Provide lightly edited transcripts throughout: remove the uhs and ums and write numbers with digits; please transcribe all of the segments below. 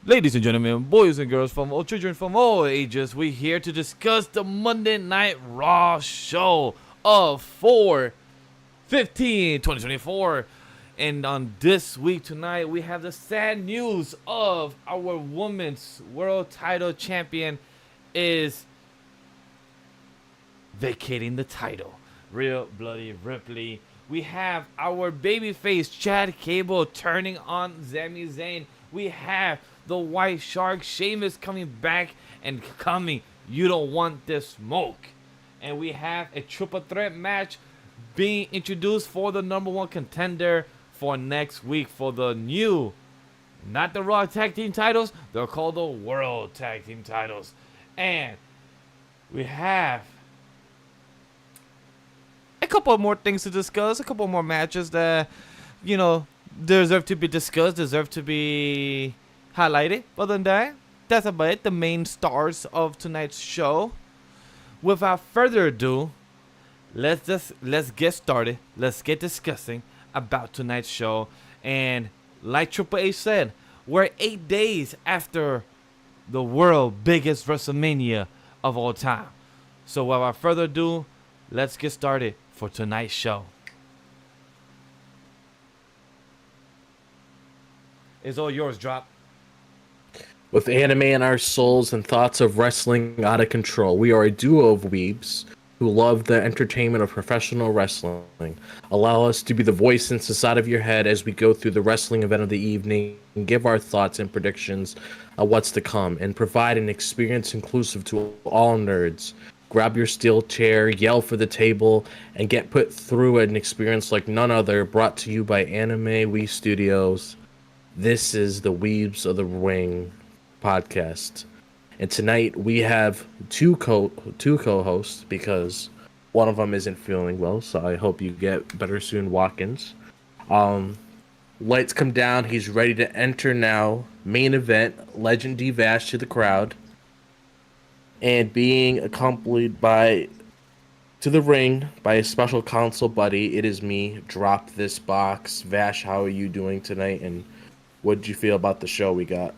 Ladies and gentlemen, boys and girls from all children from all ages, we're here to discuss the Monday Night Raw show of 4/15/2024. And on this week tonight, we have the sad news of our women's world title champion is vacating the title. Rhea Bloody Ripley. We have our babyface Chad Gable turning on Sami Zayn. We have the White Shark Shemaus coming back and coming. You don't want this smoke. And we have a triple threat match being introduced for the #1 contender for next week for the new, not the Raw Tag Team titles, they're called the World Tag Team titles. And we have a couple more things to discuss, a couple more matches that, deserve to be discussed, deserve to be highlighted. Other than that, that's about it. The main stars of tonight's show. Without further ado, let's get started. Let's get discussing about tonight's show. And like Triple H said, we're 8 days after the world biggest WrestleMania of all time. So without further ado, let's get started for tonight's show. It's all yours, Drop. With anime in our souls and thoughts of wrestling out of control, we are a duo of weebs who love the entertainment of professional wrestling. Allow us to be the voice inside of your head as we go through the wrestling event of the evening and give our thoughts and predictions of what's to come and provide an experience inclusive to all nerds. Grab your steel chair, yell for the table, and get put through an experience like none other, brought to you by AniMa W3 Studios. This is the Weebs of the Ring podcast. And tonight we have two co-hosts because one of them isn't feeling well, so I hope you get better soon, Watkins. Lights come down, he's ready to enter now. Main event, Legend D Vash to the crowd. And being accompanied to the ring by a special counsel buddy, it is me, Drop This Box. Vash, how are you doing tonight, and what did you feel about the show we got?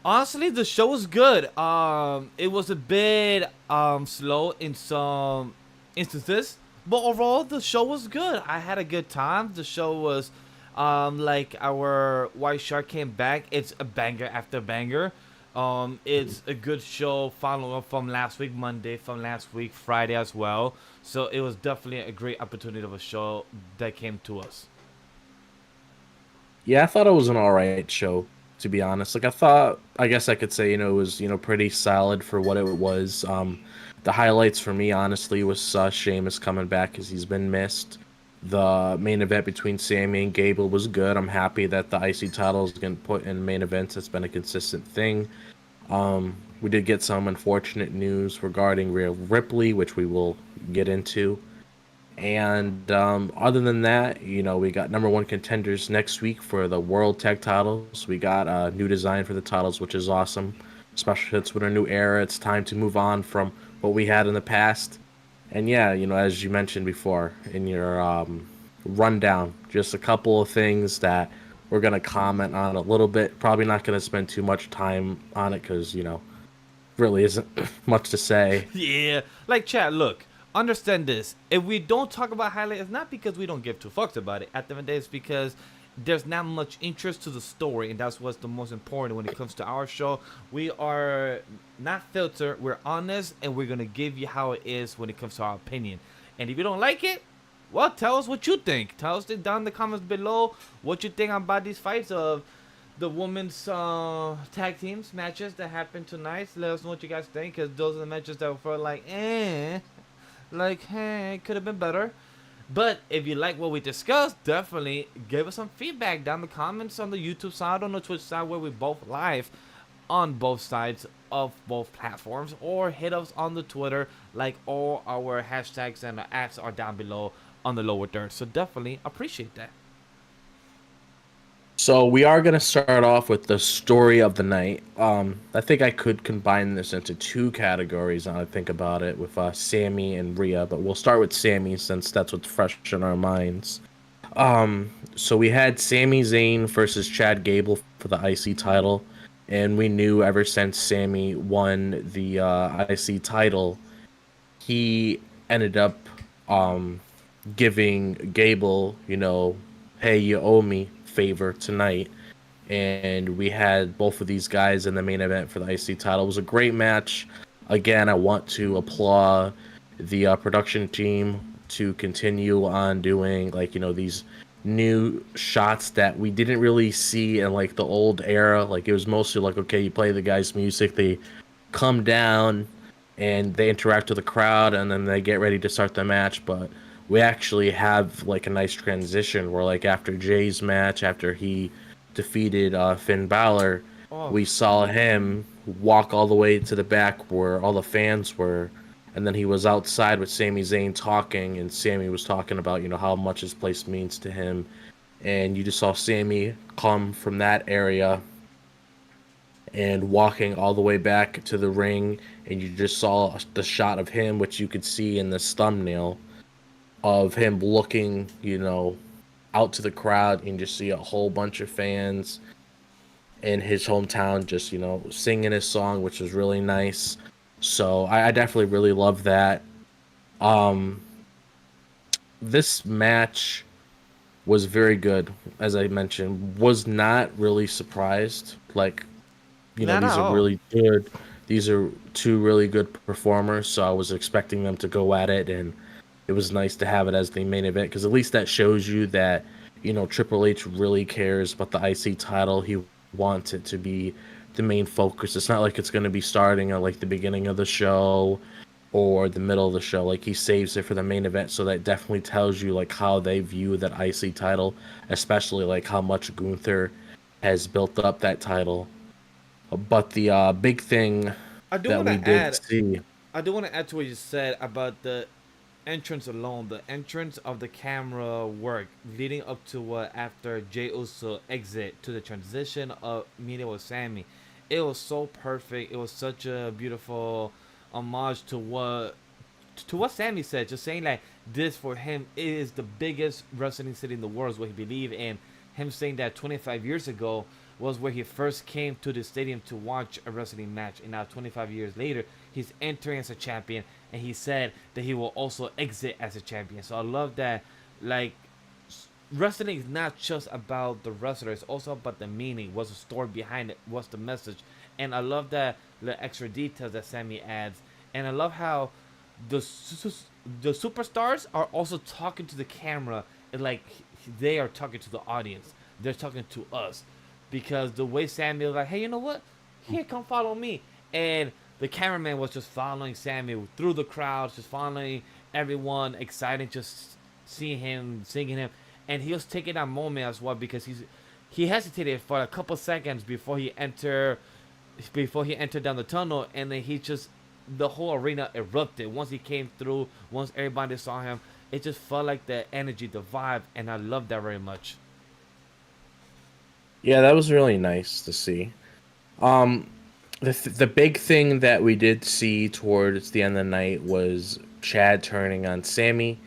Honestly, the show was good. It was a bit slow in some instances, but overall the show was good. I had a good time. The show was like our White Shark came back. It's a banger after banger. It's a good show following up from last week Monday, from last week Friday as well. So it was definitely a great opportunity of a show that came to us. Yeah, I thought it was an alright show, to be honest. Like, I guess I could say, it was, pretty solid for what it was. The highlights for me, honestly, was Sheamus coming back because he's been missed. The main event between Sami and Gable was good. I'm happy that the IC title is getting put in main events. It's been a consistent thing. We did get some unfortunate news regarding Rhea Ripley, which we will get into. And other than that, we got #1 contenders next week for the World Tag titles. We got a new design for the titles, which is awesome. Especially it's with a new era. It's time to move on from what we had in the past. And yeah, as you mentioned before in your rundown, just a couple of things that we're going to comment on a little bit. Probably not going to spend too much time on it because, really isn't much to say. Yeah, like chat, look. Understand this. If we don't talk about highlights, it's not because we don't give two fucks about it. At the end of the day, it's because there's not much interest to the story, and that's what's the most important when it comes to our show. We are not filtered, we're honest, and we're gonna give you how it is when it comes to our opinion. And if you don't like it, well, tell us what you think. Tell us down in the comments below what you think about these fights of the women's tag teams matches that happened tonight. Let us know what you guys think, because those are the matches that were like, like, hey, could have been better. But if you like what we discussed, definitely give us some feedback down in the comments on the YouTube side, on the Twitch side, where we both live on both sides of both platforms, or hit us on the Twitter. Like, all our hashtags and the ads are down below on the lower third. So definitely appreciate that. So we are going to start off with the story of the night. I think I could combine this into two categories now I think about it, with Sami and Rhea, but we'll start with Sami since that's what's fresh in our minds. So we had Sami Zayn versus Chad Gable for the IC title. And we knew ever since Sami won the IC title, he ended up um, giving Gable, hey, you owe me favor tonight. And we had both of these guys in the main event for the IC title. It was a great match. Again, I want to applaud the production team to continue on doing these new shots that we didn't really see in like the old era. Like it was mostly like, okay, you play the guy's music, they come down and they interact with the crowd and then they get ready to start the match. But we actually have like a nice transition where like after Jay's match, after he defeated Finn Balor, Oh, we saw him walk all the way to the back where all the fans were, and then he was outside with Sami Zayn talking, and Sami was talking about how much his place means to him, and you just saw Sami come from that area and walking all the way back to the ring, and you just saw the shot of him, which you could see in this thumbnail, of him looking, out to the crowd, and just see a whole bunch of fans in his hometown just, singing his song, which was really nice. So I definitely really love that. Um, this match was very good, as I mentioned. Was not really surprised. Like, not at these are all. really good. These are two really good performers, so I was expecting them to go at it, and it was nice to have it as the main event because at least that shows you that Triple H really cares about the IC title. He wants it to be the main focus. It's not like it's going to be starting at like the beginning of the show or the middle of the show. Like he saves it for the main event, so that definitely tells you like how they view that IC title, especially like how much Gunther has built up that title. But the big thing I do that want we to did add. see, I do want to add to what you said about the entrance alone, the entrance of the camera work leading up to what after Jey Uso exit to the transition of meeting with Sami. It was so perfect. It was such a beautiful homage to what Sami said, just saying like this for him is the biggest wrestling city in the world is what he believed in. Him saying that 25 years ago was where he first came to the stadium to watch a wrestling match, and now 25 years later, he's entering as a champion, and he said that he will also exit as a champion. So I love that, like, wrestling is not just about the wrestler; it's also about the meaning. What's the story behind it? What's the message? And I love that the extra details that Sami adds, and I love how the the superstars are also talking to the camera, and like they are talking to the audience. They're talking to us because the way Sami was like, hey, you know what? Here, come follow me. And the cameraman was just following Sami through the crowd, just following everyone, excited, just seeing him, singing him. And he was taking that moment as well because he hesitated for a couple seconds before he entered down the tunnel, and then he just the whole arena erupted once he came through. Once everybody saw him, it just felt like the energy, the vibe, and I love that very much. yeah, that was really nice to see. Um, the big thing that we did see towards the end of the night was Chad turning on Sami,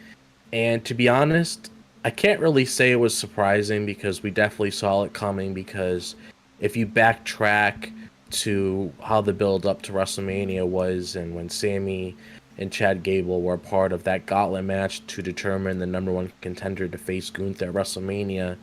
and to be honest, I can't really say it was surprising because we definitely saw it coming. Because if you backtrack to how the build up to WrestleMania was, and when Sami and Chad Gable were part of that gauntlet match to determine the number one contender to face Gunther at WrestleMania,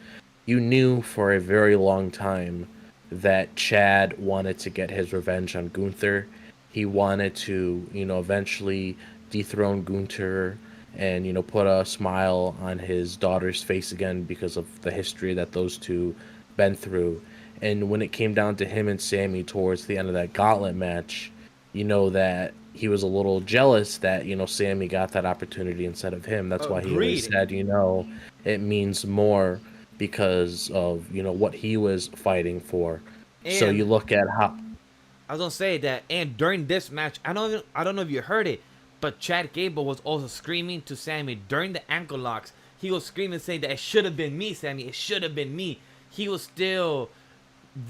you knew for a very long time that Chad wanted to get his revenge on Gunther. He wanted to, eventually dethrone Gunther and, put a smile on his daughter's face again because of the history that those two been through. And when it came down to him and Sami towards the end of that gauntlet match, that he was a little jealous that, Sami got that opportunity instead of him. That's why he always Agreed. said, it means more because of what he was fighting for. So And you look at how. I was gonna say that, and during this match, I don't know if you heard it, but Chad Gable was also screaming to Sami during the ankle locks. He was screaming, saying that it should have been me, Sami. It should have been me. He was still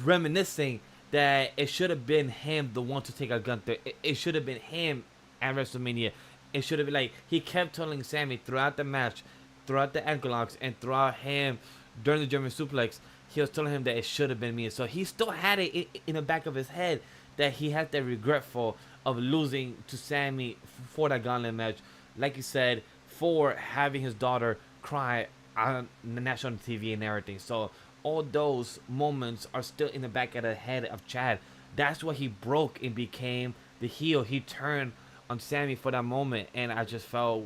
reminiscing that it should have been him, the one to take a gun. It should have been him at WrestleMania. It should have been like he kept telling Sami throughout the match, throughout the ankle locks, and throughout him during the German suplex, he was telling him that it should have been me. So he still had it in the back of his head that he had that regretful of losing to Sami for that gauntlet match. Like you said, for having his daughter cry on the national TV and everything. So all those moments are still in the back of the head of Chad. That's what he broke and became the heel. He turned on Sami for that moment, and I just felt,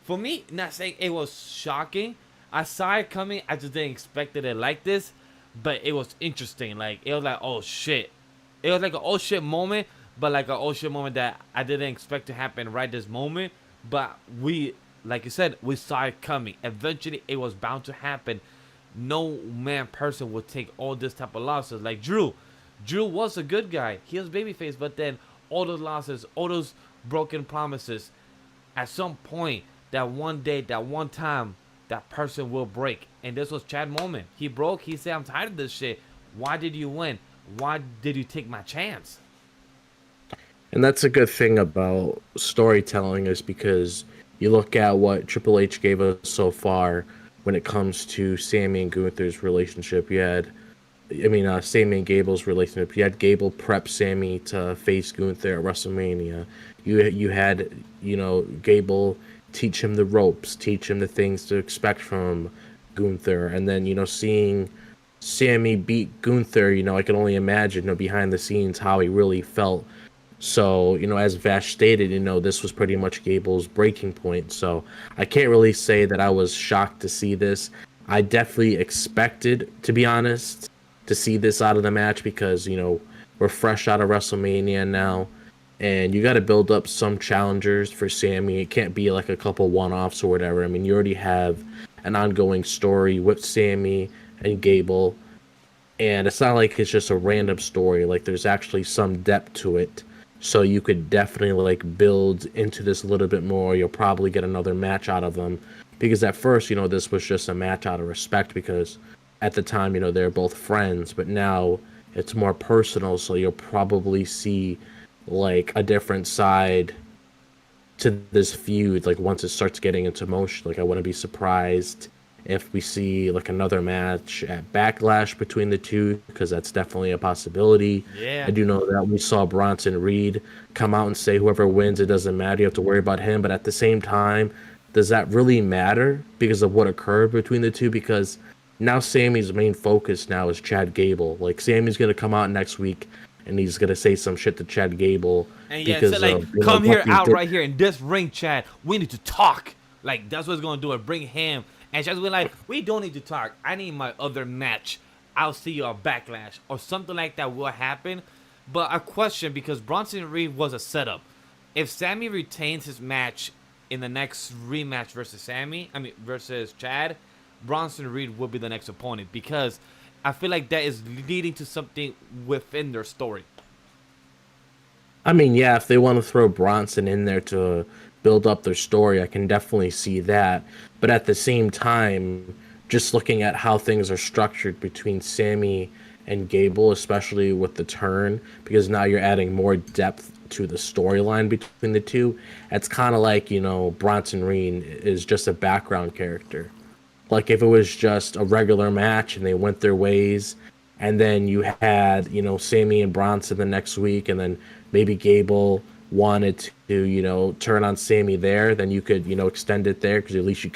for me, not saying it was shocking. I saw it coming. I just didn't expect it like this, but it was interesting. Like, it was like, oh shit. It was like an oh shit moment, but like an oh shit moment that I didn't expect to happen right this moment. But we, like you said, we saw it coming. Eventually, it was bound to happen. No person would take all this type of losses. Like Drew was a good guy. He was babyface, but then all those losses, all those broken promises, at some point, that one day, that one time, that person will break. And this was Chad's moment. He broke. He said, I'm tired of this shit. Why did you win? Why did you take my chance? And that's a good thing about storytelling, is because you look at what Triple H gave us so far when it comes to Sami and Gunther's relationship. You had, Sami and Gable's relationship. You had Gable prep Sami to face Gunther at WrestleMania. You had, Gable teach him the ropes, teach him the things to expect from Gunther, and then, seeing Sami beat Gunther, I can only imagine, behind the scenes how he really felt. So, as Vash stated, this was pretty much Gable's breaking point. So I can't really say that I was shocked to see this. I definitely expected, to be honest, to see this out of the match because, we're fresh out of WrestleMania now. And you got to build up some challengers for Sami. It can't be like a couple one-offs or whatever. I mean, you already have an ongoing story with Sami and Gable. And it's not like it's just a random story. Like, there's actually some depth to it. So you could definitely build into this a little bit more. You'll probably get another match out of them. Because at first, this was just a match out of respect because at the time, they're both friends. But now it's more personal. So you'll probably see a different side to this feud. Once it starts getting into motion, I wouldn't be surprised if we see another match at Backlash between the two, because that's definitely a possibility. Yeah. I do know that we saw Bronson Reed come out and say whoever wins, it doesn't matter, you have to worry about him. But at the same time, does that really matter because of what occurred between the two? Because now Sami's main focus now is Chad Gable. Sami's going to come out next week and he's going to say some shit to Chad Gable. And yeah, so come here out right here in this ring, Chad. We need to talk. That's what's going to do it. Bring him. And Chad's be like, we don't need to talk. I need my other match. I'll see you on Backlash. Or something like that will happen. But a question, because Bronson Reed was a setup. If Sami retains his match in the next rematch versus Chad, Bronson Reed will be the next opponent. Because I feel like that is leading to something within their story. Yeah, if they want to throw Bronson in there to build up their story, I can definitely see that. But at the same time, just looking at how things are structured between Sami and Gable, especially with the turn, because now you're adding more depth to the storyline between the two, it's kind of like, Bronson Reed is just a background character. If it was just a regular match and they went their ways, and then you had, Sami and Bronson the next week, and then maybe Gable wanted to, turn on Sami there, then you could, extend it there because at least you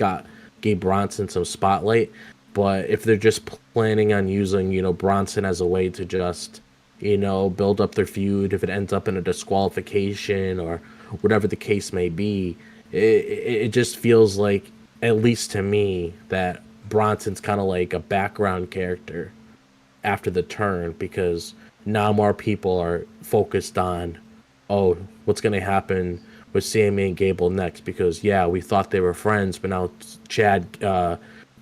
gave Bronson some spotlight. But if they're just planning on using, Bronson as a way to just, build up their feud, if it ends up in a disqualification or whatever the case may be, it just feels like, at least to me, that Bronson's kind of like a background character after the turn, because now more people are focused on, what's going to happen with Sami and Gable next? Because, yeah, we thought they were friends, but now Chad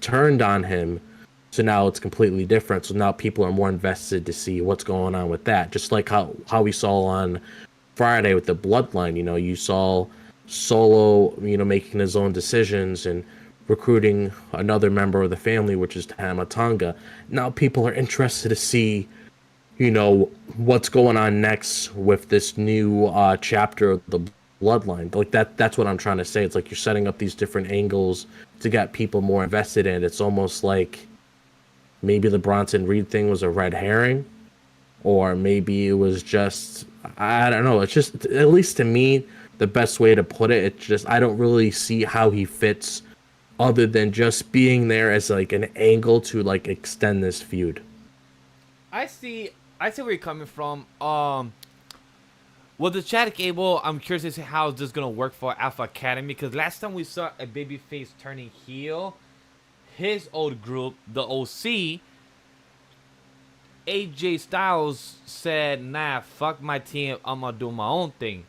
turned on him, so now it's completely different. So now people are more invested to see what's going on with that. Just like how we saw on Friday with the Bloodline, you saw Solo, making his own decisions and recruiting another member of the family, which is Tama Tonga. Now people are interested to see, what's going on next with this new chapter of the Bloodline. That's what I'm trying to say. It's like you're setting up these different angles to get people more invested in. It's almost like, maybe the Bronson Reed thing was a red herring, or maybe it was just, I don't know. It's just, at least to me, the best way to put it, it's just I don't really see how he fits other than just being there as like an angle to like extend this feud. I see. I see where you're coming from. Well, the Chad Gable, I'm curious to see how this is gonna work for Alpha Academy, because last time we saw a babyface turning heel, his old group, the OC, AJ Styles said, "Nah, fuck my team. I'm gonna do my own thing."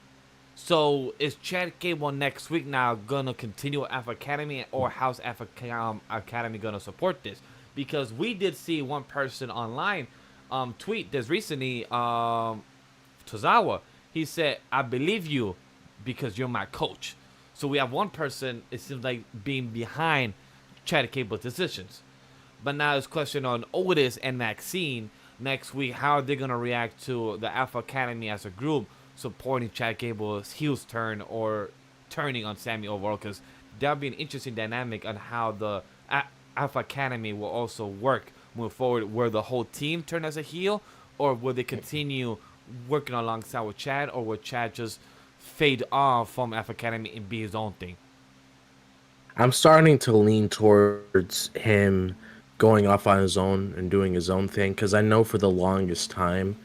So is Chad Gable next week now gonna continue with Alpha Academy, or how's Alpha Academy gonna support this? Because we did see one person online tweet this recently, Tozawa. He said, "I believe you because you're my coach." So we have one person, it seems like, being behind Chad Gable's decisions. But now it's question on Otis and Maxine next week. How are they gonna react to the Alpha Academy as a group supporting Chad Gable's heels turn or turning on Sami overall? Because that'll be an interesting dynamic on how the Alpha Academy will also work moving forward. Where the whole team turn as a heel, or will they continue working alongside with Chad, or will Chad just fade off from Alpha Academy and be his own thing? I'm starting to lean towards him going off on his own and doing his own thing, because I know for the longest time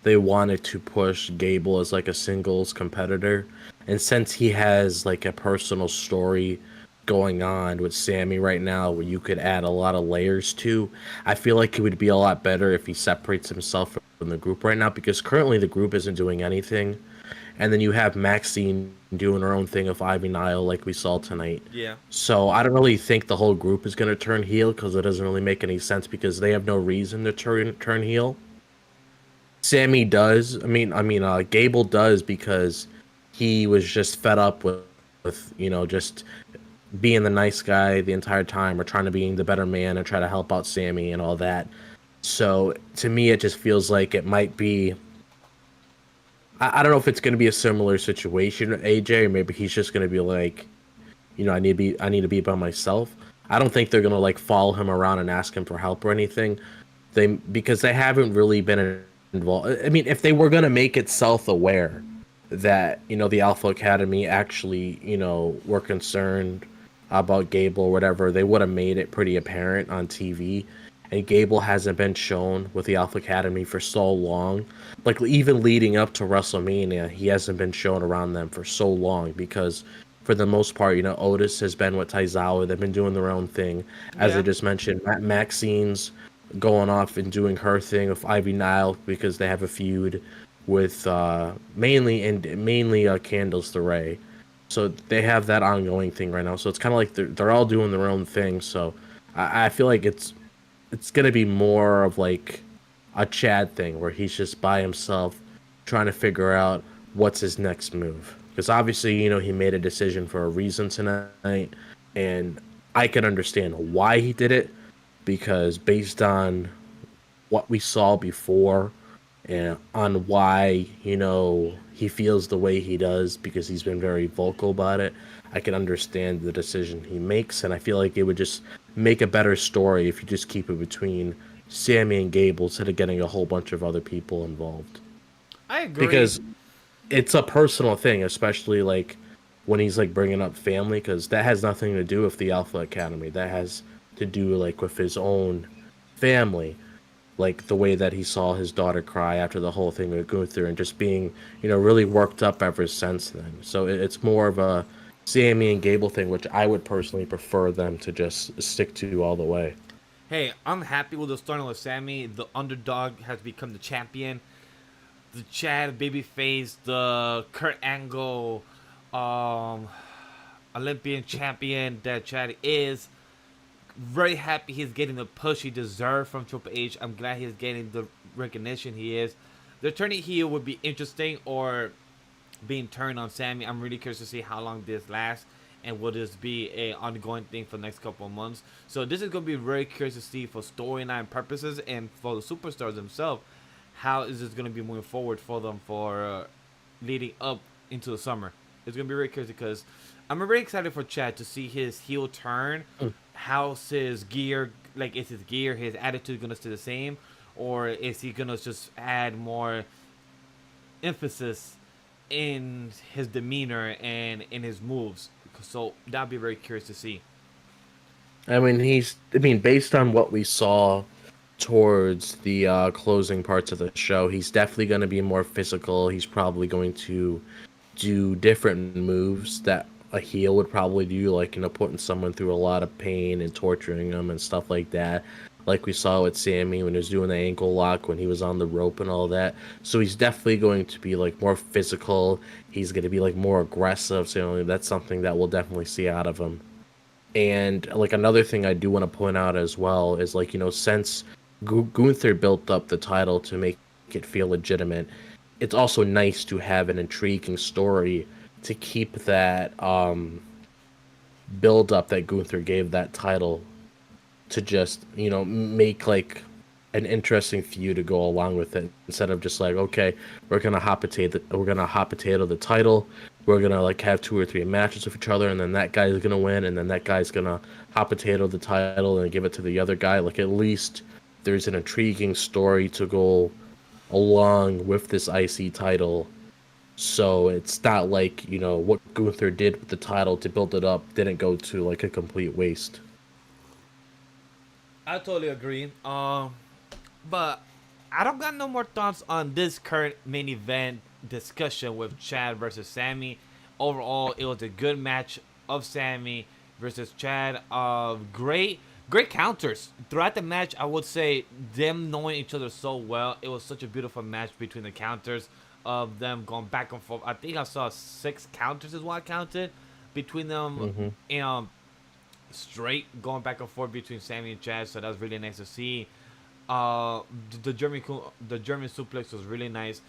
they wanted to push Gable as like a singles competitor, and since he has like a personal story going on with Sami right now where you could add a lot of layers to, I feel like it would be a lot better if he separates himself from the group right now, because currently the group isn't doing anything. And then you have Maxine doing her own thing of Ivy Nile, like we saw tonight. Yeah. So I don't really think the whole group is going to turn heel, because it doesn't really make any sense, because they have no reason to turn heel. Sami does. Gable does, because he was just fed up with just being the nice guy the entire time, or trying to be the better man and try to help out Sami and all that. So to me, it just feels like it might be. I don't know if it's going to be a similar situation with AJ, or maybe he's just going to be like, I need to be by myself. I don't think they're going to like follow him around and ask him for help or anything. Because they haven't really been involved. I mean, if they were going to make it self-aware that, the Alpha Academy actually, were concerned about Gable or whatever, they would have made it pretty apparent on TV. And Gable hasn't been shown with the Alpha Academy for so long. Like, even leading up to WrestleMania, he hasn't been shown around them for so long, because for the most part, Otis has been with Taizawa. They've been doing their own thing. As I just mentioned, Maxine's going off and doing her thing with Ivy Nile, because they have a feud with mainly Candice LeRae. So they have that ongoing thing right now. So it's kind of like they're all doing their own thing. So I feel like it's gonna be more of like a Chad thing, where he's just by himself trying to figure out what's his next move. Because obviously, he made a decision for a reason tonight, and I can understand why he did it, because based on what we saw before and on why, he feels the way he does, because he's been very vocal about it, I can understand the decision he makes, and I feel like it would just make a better story if you just keep it between Sami and Gable instead of getting a whole bunch of other people involved. I agree. Because it's a personal thing, especially like when he's like bringing up family, because that has nothing to do with the Alpha Academy. That has to do like with his own family, like the way that he saw his daughter cry after the whole thing would go through, and just being really worked up ever since then. So it's more of a Sami and Gable thing, which I would personally prefer them to just stick to all the way. Hey, I'm happy with the starting with Sami. The underdog has become the champion. The Chad babyface, the Kurt Angle, Olympian champion that Chad is. Very happy he's getting the push he deserved from Triple H. I'm glad he's getting the recognition he is. The turning heel would be interesting, or being turned on Sami. I'm really curious to see how long this lasts, and will this be a ongoing thing for the next couple of months. So this is going to be very curious to see for storyline purposes and for the superstars themselves. How is this going to be moving forward for them for leading up into the summer? It's going to be very curious, because I'm very excited for Chad to see his heel turn. How's his gear like is his gear, his attitude gonna stay the same, or is he gonna just add more emphasis in his demeanor and in his moves? So that'd be very curious to see. I mean, based on what we saw towards the closing parts of the show, he's definitely going to be more physical. He's probably going to do different moves that a heel would probably do, like, putting someone through a lot of pain and torturing them and stuff like that. Like we saw with Sami when he was doing the ankle lock, when he was on the rope and all that. So he's definitely going to be like more physical. He's going to be like more aggressive. So that's something that we'll definitely see out of him. And like another thing I do want to point out as well is, like, since Gunther built up the title to make it feel legitimate, it's also nice to have an intriguing story to keep that build up that Gunther gave that title, to just make like an interesting feud to go along with it, instead of just like, okay, we're gonna hot potato the title, we're gonna like have 2 or 3 matches with each other, and then that guy's gonna win, and then that guy's gonna hot potato the title and give it to the other guy. Like, at least there's an intriguing story to go along with this IC title, so it's not like what Gunther did with the title to build it up didn't go to like a complete waste. I totally agree. But I don't got no more thoughts on this current main event discussion with Chad versus Sami. Overall, it was a good match of Sami versus Chad. Great counters throughout the match. I would say them knowing each other so well. It was such a beautiful match between the counters of them going back and forth. I think I saw 6 counters is what I counted between them. And straight going back and forth between Sami and Chad. So that was really nice to see. The German suplex was really nice.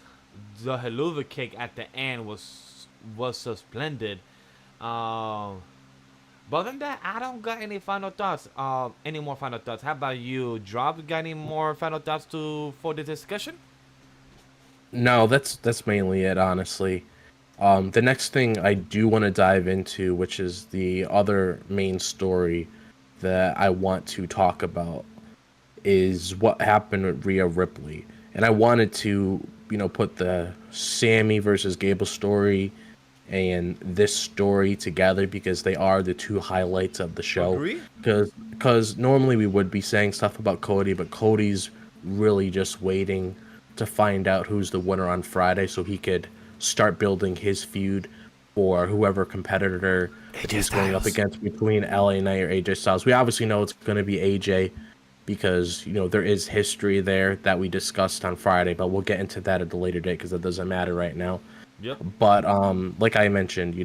The Helluva kick at the end was so splendid. But other than that, I don't got any final thoughts. Any more final thoughts? How about you, Drop? Got any more final thoughts for the discussion? No, that's mainly it, honestly. The next thing I do want to dive into, which is the other main story that I want to talk about, is what happened with Rhea Ripley. And I wanted to, put the Sami versus Gable story and this story together, because they are the 2 highlights of the show. Agree? Because normally we would be saying stuff about Cody, but Cody's really just waiting to find out who's the winner on Friday so he could start building his feud for whoever competitor he's going up against, between LA Knight or AJ Styles. We obviously know it's going to be AJ, because there is history there that we discussed on Friday, but we'll get into that at the later date because that doesn't matter right now. Yep. But like I mentioned,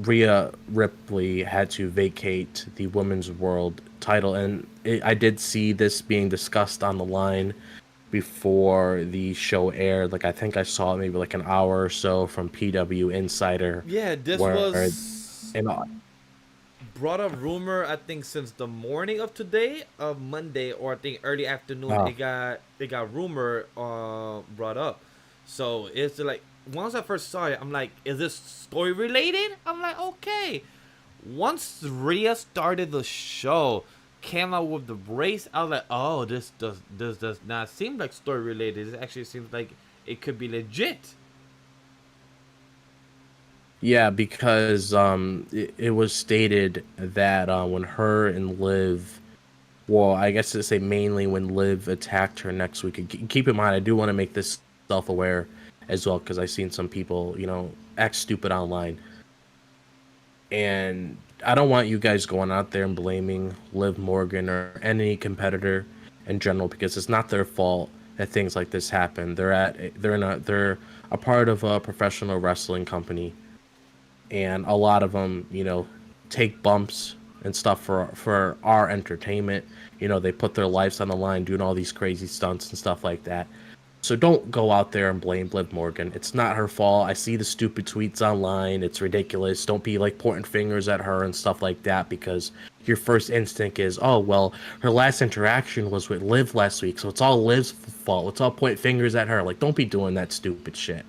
Rhea Ripley had to vacate the Women's World title, and I did see this being discussed on the line before the show aired. Like, I think I saw it maybe like an hour or so from PW Insider. Yeah, this was brought up rumor, I think, since the morning of today, of Monday, or I think early afternoon. It got rumor brought up. So it's like, once I first saw it, I'm like, is this story related? I'm like, okay. Once Rhea started the show, came out with the brace, I was like, oh, this does not seem like story related. It actually seems like it could be legit. Yeah, because it was stated that when her and Liv, well, I guess to say mainly when Liv attacked her next week. And keep in mind, I do want to make this self-aware as well, because I've seen some people, act stupid online. And I don't want you guys going out there and blaming Liv Morgan or any competitor in general, because it's not their fault that things like this happen. They're a part of a professional wrestling company, and a lot of them, take bumps and stuff for our entertainment. They put their lives on the line doing all these crazy stunts and stuff like that. So don't go out there and blame Liv Morgan. It's not her fault. I see the stupid tweets online. It's ridiculous. Don't be like pointing fingers at her and stuff like that, because your first instinct is, oh, well, her last interaction was with Liv last week, so it's all Liv's fault. Let's all point fingers at her. Like, don't be doing that stupid shit.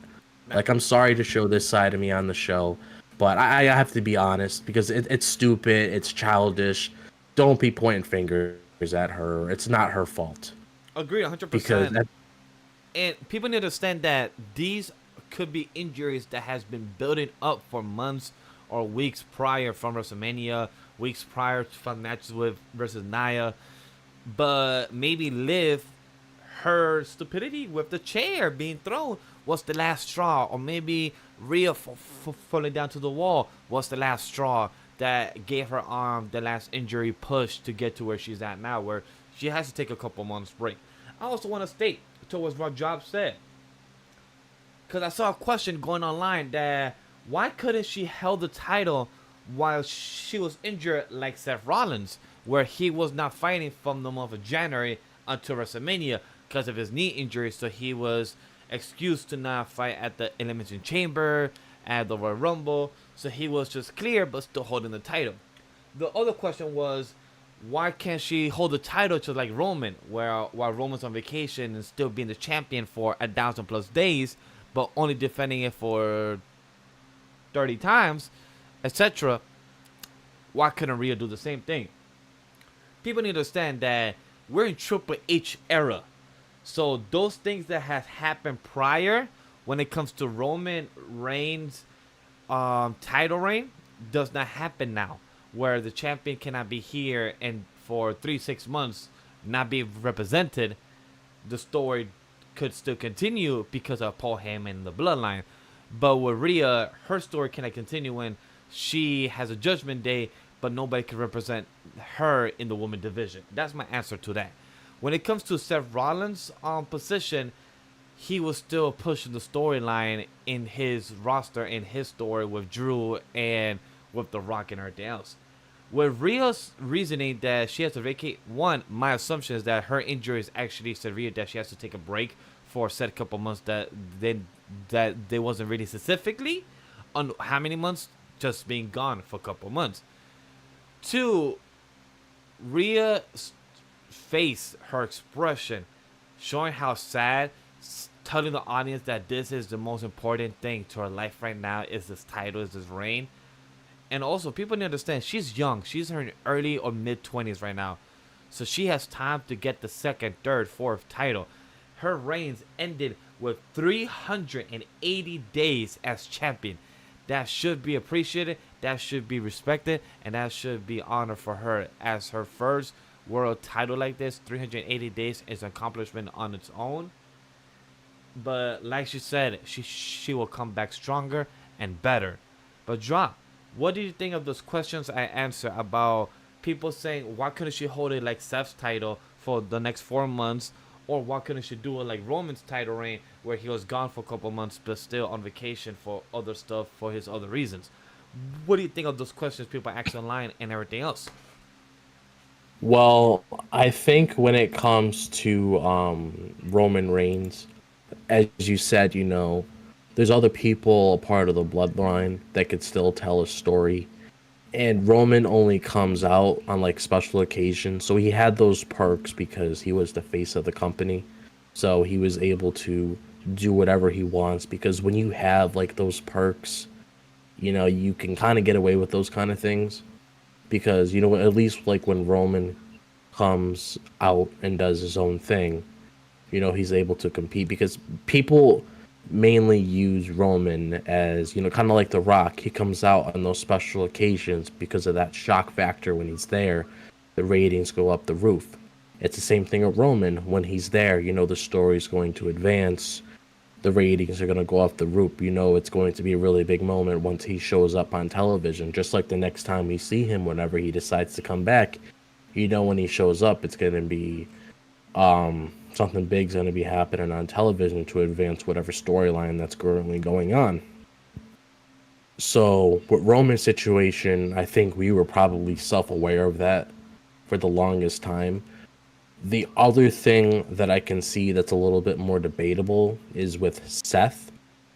Like, I'm sorry to show this side of me on the show, but I have to be honest, because it's stupid. It's childish. Don't be pointing fingers at her. It's not her fault Agreed, because 100%. And people need to understand that these could be injuries that has been building up for months or weeks prior from WrestleMania, weeks prior from matches with versus Nia. But maybe Liv, her stupidity with the chair being thrown was the last straw, or maybe Rhea falling down to the wall was the last straw that gave her arm the last injury push to get to where she's at now, where she has to take a couple months break. I also want to state towards what Job said, because I saw a question going online that why couldn't she held the title while she was injured like Seth Rollins, where he was not fighting from the month of January until WrestleMania because of his knee injury, so he was excused to not fight at the Elimination Chamber, at the Royal Rumble, so he was just clear but still holding the title. The other question was, why can't she hold the title to like Roman, where while Roman's on vacation and still being the champion for 1,000+ days, but only defending it for 30 times, etc. Why couldn't Rhea do the same thing? People need to understand that we're in Triple H era, so those things that have happened prior, when it comes to Roman Reigns' title reign, does not happen now, where the champion cannot be here and for 3-6 months not be represented. The story could still continue because of Paul Heyman and the bloodline. But with Rhea, her story cannot continue when she has a Judgment Day, but nobody can represent her in the woman division. That's my answer to that. When it comes to Seth Rollins' position, he was still pushing the storyline in his roster, in his story with Drew and with The Rock and everything else. With Rhea's reasoning that she has to vacate, one, my assumption is that her injury is actually severe, that she has to take a break for a set couple months, that they wasn't really specifically on how many months, just being gone for a couple months. Two, Rhea's face, her expression, showing how sad, telling the audience that this is the most important thing to her life right now, is this title, is this reign. And also, people need to understand, she's young. She's in her early or mid-20s right now. So she has time to get the second, third, fourth title. Her reigns ended with 380 days as champion. That should be appreciated, that should be respected, and that should be honored for her as her first world title like this. 380 days is an accomplishment on its own. But like she said, she will come back stronger and better. But Drop, what do you think of those questions I answered about people saying, why couldn't she hold it like Seth's title for the next 4 months? Or why couldn't she do it like Roman's title reign, where he was gone for a couple months but still on vacation for other stuff, for his other reasons? What do you think of those questions people ask online and everything else? Well, I think when it comes to Roman Reigns, as you said, there's other people a part of the bloodline that could still tell a story. And Roman only comes out on like special occasions. So he had those perks because he was the face of the company. So he was able to do whatever he wants, because when you have like those perks, you can kind of get away with those kind of things. Because, at least like when Roman comes out and does his own thing, he's able to compete, because people mainly use Roman as, kind of like The Rock. He comes out on those special occasions because of that shock factor. When he's there, the ratings go up the roof. It's the same thing with Roman. When he's there, the story's going to advance. The ratings are going to go off the roof. It's going to be a really big moment once he shows up on television. Just like the next time we see him, whenever he decides to come back, when he shows up, it's going to be something big's going to be happening on television to advance whatever storyline that's currently going on. So with Roman's situation, I think we were probably self-aware of that for the longest time. The other thing that I can see that's a little bit more debatable is with Seth,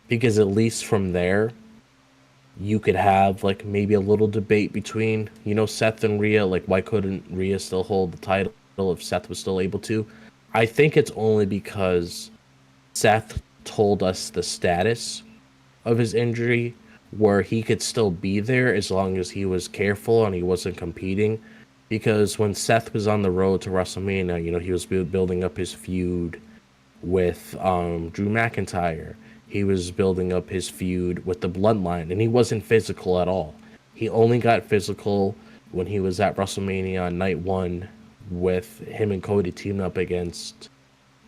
because at least from there, you could have like maybe a little debate between, Seth and Rhea. Like, why couldn't Rhea still hold the title if Seth was still able to? I think it's only because Seth told us the status of his injury, where he could still be there as long as he was careful and he wasn't competing. because when Seth was on the road to WrestleMania, he was building up his feud with Drew McIntyre. He was building up his feud with the Bloodline, and he wasn't physical at all. He only got physical when he was at WrestleMania on night one with him and Cody teaming up against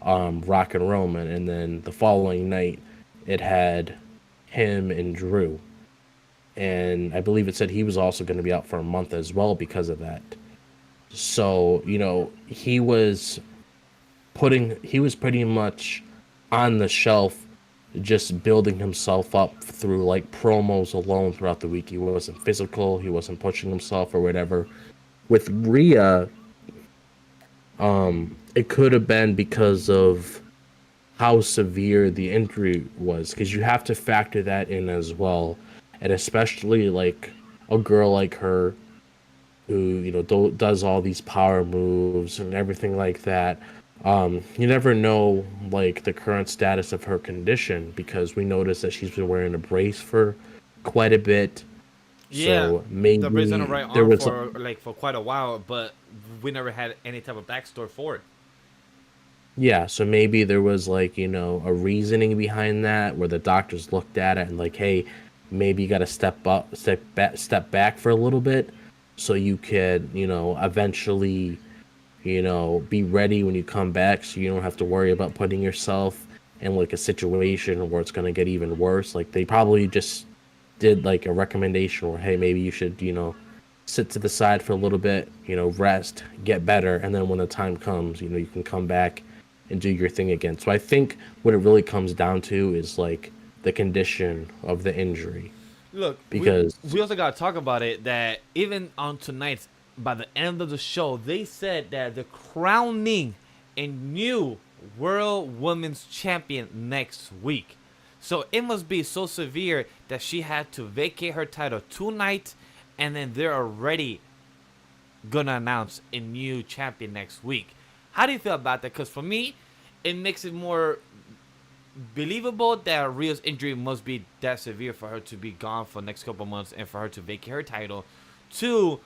Rock and Roman, and then the following night it had him and Drew. And I believe it said he was also going to be out for a month as well because of that. So, he was pretty much on the shelf, just building himself up through like promos alone throughout the week. He wasn't physical, he wasn't pushing himself or whatever. With Rhea, it could have been because of how severe the injury was, because you have to factor that in as well. And especially like a girl like her who does all these power moves and everything like that. You never know like the current status of her condition, because we noticed that she's been wearing a brace for quite a bit. Yeah, So maybe the brace on her right there arm was for quite a while, but we never had any type of backstory for it. yeah, so maybe there was like, a reasoning behind that where the doctors looked at it and like, hey, maybe you got to step back for a little bit so you could, eventually, be ready when you come back, so you don't have to worry about putting yourself in like a situation where it's going to get even worse. Like they probably just did like a recommendation where, hey, maybe you should, sit to the side for a little bit, rest, get better, and then when the time comes, you can come back and do your thing again. So I think what it really comes down to is like the condition of the injury. Look, Because we also got to talk about it that even on tonight's, by the end of the show, they said that the crowning a new World Women's Champion next week. So it must be so severe that she had to vacate her title tonight, and then they're already gonna announce a new champion next week. How do you feel about that? Because for me, it makes it more believable that Rhea's injury must be that severe for her to be gone for the next couple months and for her to vacate her title. Two,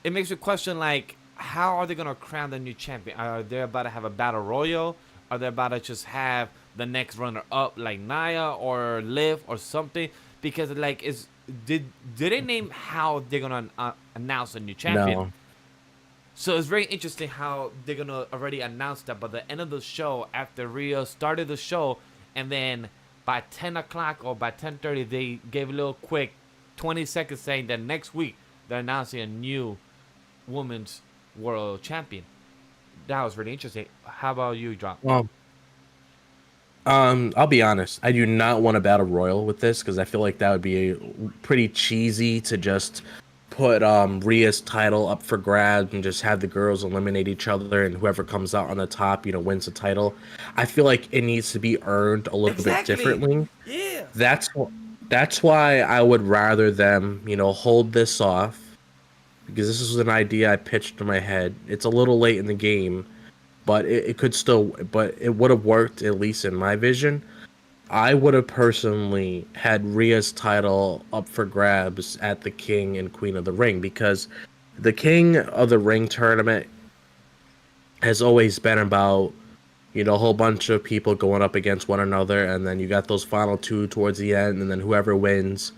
it makes you question, like, how are they going to crown the new champion? Are they about to have a battle royal? Are they about to just have the next runner-up like Nia or Liv or something? Because, like, did they name how they're going to announce a new champion? no, So it's very interesting how they're going to already announce that by the end of the show, after Rhea started the show, and then by 10 o'clock or by 10:30, they gave a little quick 20 seconds saying that next week they're announcing a new women's world champion. That was really interesting. How about you, John? well, I'll be honest. I do not want a battle royal with this because I feel like that would be pretty cheesy to just put Rhea's title up for grabs and just have the girls eliminate each other, and whoever comes out on the top, wins the title. I feel like it needs to be earned a little bit differently. Yeah. That's why I would rather them, hold this off, because this is an idea I pitched in my head. It's a little late in the game, but it would have worked, at least in my vision. I would have personally had Rhea's title up for grabs at the King and Queen of the Ring, because the King of the Ring tournament has always been about, a whole bunch of people going up against one another, and then you got those final two towards the end, and then whoever wins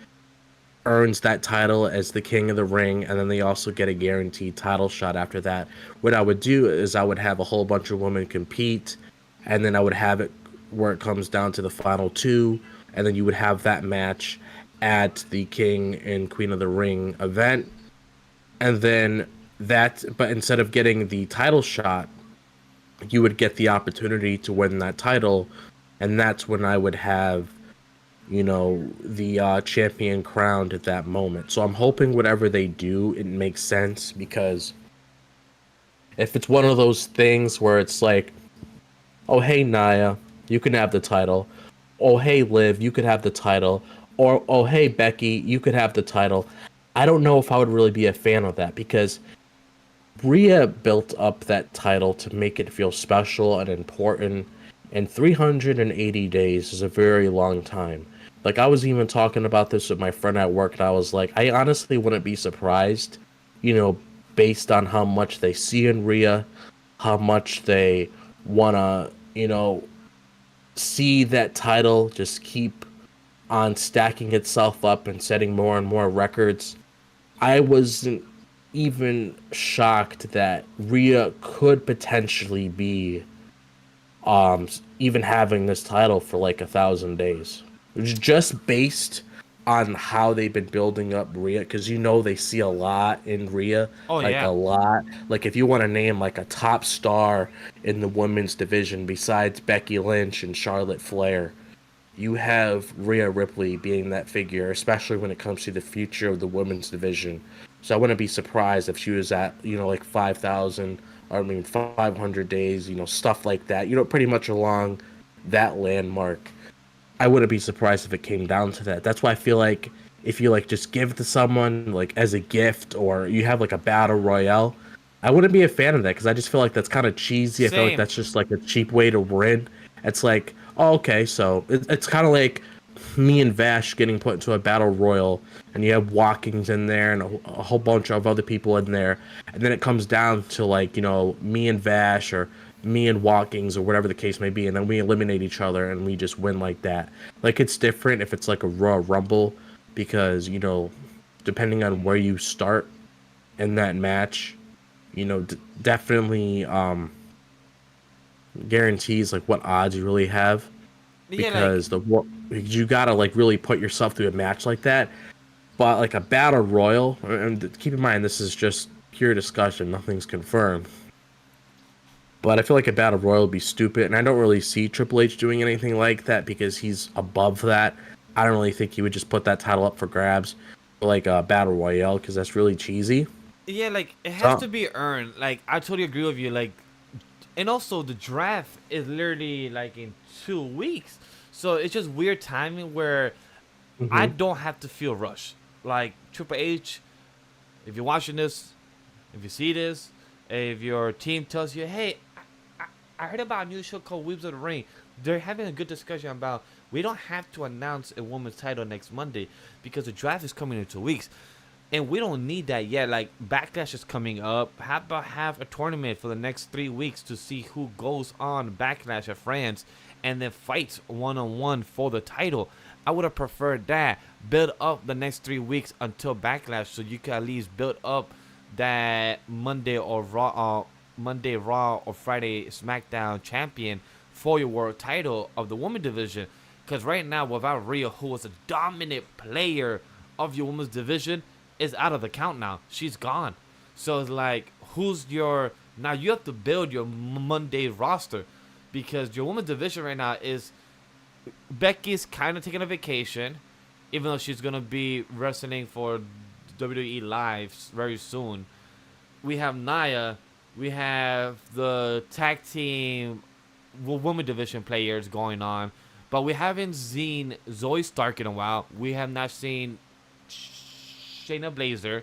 earns that title as the King of the Ring, and then they also get a guaranteed title shot after that. What I would do is I would have a whole bunch of women compete, and then I would have it where it comes down to the final two, and then you would have that match at the King and Queen of the Ring event. And then but instead of getting the title shot, you would get the opportunity to win that title, and that's when I would have, the champion crowned at that moment. So I'm hoping whatever they do, it makes sense, because if it's one of those things where it's like, oh, hey, Nia, you can have the title. Oh, hey, Liv, you could have the title. Or, oh, hey, Becky, you could have the title. I don't know if I would really be a fan of that, because Rhea built up that title to make it feel special and important, and 380 days is a very long time. Like, I was even talking about this with my friend at work, and I was like, I honestly wouldn't be surprised, based on how much they see in Rhea, how much they wanna, see that title just keep on stacking itself up and setting more and more records. I wasn't even shocked that Rhea could potentially be even having this title for like 1,000 days, just based on how they've been building up Rhea, because they see a lot in Rhea, Oh like a yeah. lot. Like if you want to name like a top star in the women's division besides Becky Lynch and Charlotte Flair, you have Rhea Ripley being that figure, especially when it comes to the future of the women's division. So I wouldn't be surprised if she was at, like 5,000, or I mean 500 days, stuff like that, pretty much along that landmark. I wouldn't be surprised if it came down to that. That's why I feel like if you like just give it to someone like as a gift, or you have like a battle royale, I wouldn't be a fan of that because I just feel like that's kind of cheesy. I feel like Same. that's just like a cheap way to win. It's like, oh, okay, so it's kind of like me and Vash getting put into a battle royal, and you have Walkings in there and a whole bunch of other people in there, and then it comes down to like me and Vash, or me and Walkings, or whatever the case may be, and then we eliminate each other and we just win like that. Like it's different if it's like a Royal Rumble, because depending on where you start in that match, definitely guarantees like what odds you really have, Yeah, like because you gotta like really put yourself through a match like that. But like a battle royal, and keep in mind this is just pure discussion, nothing's confirmed. But I feel like a battle royal would be stupid, and I don't really see Triple H doing anything like that because he's above that. I don't really think he would just put that title up for grabs, like a battle royale, because that's really cheesy. yeah, like it has So, to be earned. Like I totally agree with you. Like, and also the draft is literally like in 2 weeks, so it's just weird timing where I mhm. don't have to feel rushed. Like Triple H, if you're watching this, if you see this, if your team tells you, hey, I heard about a new show called Weebs of the Ring. They're having a good discussion about we don't have to announce a woman's title next Monday because the draft is coming in 2 weeks. And we don't need that yet. Like, Backlash is coming up. How about have a tournament for the next 3 weeks to see who goes on Backlash at France and then fights one-on-one for the title? I would have preferred that. Build up the next 3 weeks until Backlash so you can at least build up that Monday Raw or Friday SmackDown champion for your world title of the women division. Because right now, without Rhea, who was a dominant player of your women's division, is out of the count now. She's gone. So it's like, who's your... Now you have to build your Monday roster, because your women's division right now is... Becky's kind of taking a vacation, even though she's going to be wrestling for WWE Live very soon. We have Nia. We have the tag team women division players going on. But we haven't seen Zoe Stark in a while. We have not seen Shayna Blazer.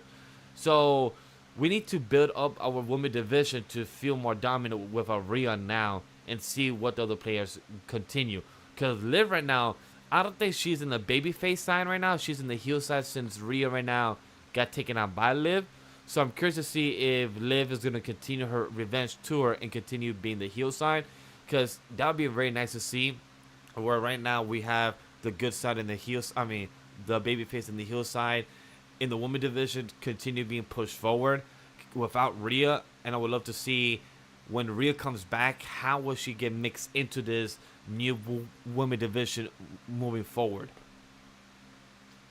So we need to build up our women division to feel more dominant with our Rhea now and see what the other players continue. Because Liv right now, I don't think she's in the babyface side right now. She's in the heel side since Rhea right now got taken out by Liv. So I'm curious to see if Liv is going to continue her revenge tour and continue being the heel side. Because that would be very nice to see. Where right now we have the good side and the heel, the babyface and the heel side in the women division continue being pushed forward without Rhea. And I would love to see when Rhea comes back, how will she get mixed into this new women division moving forward?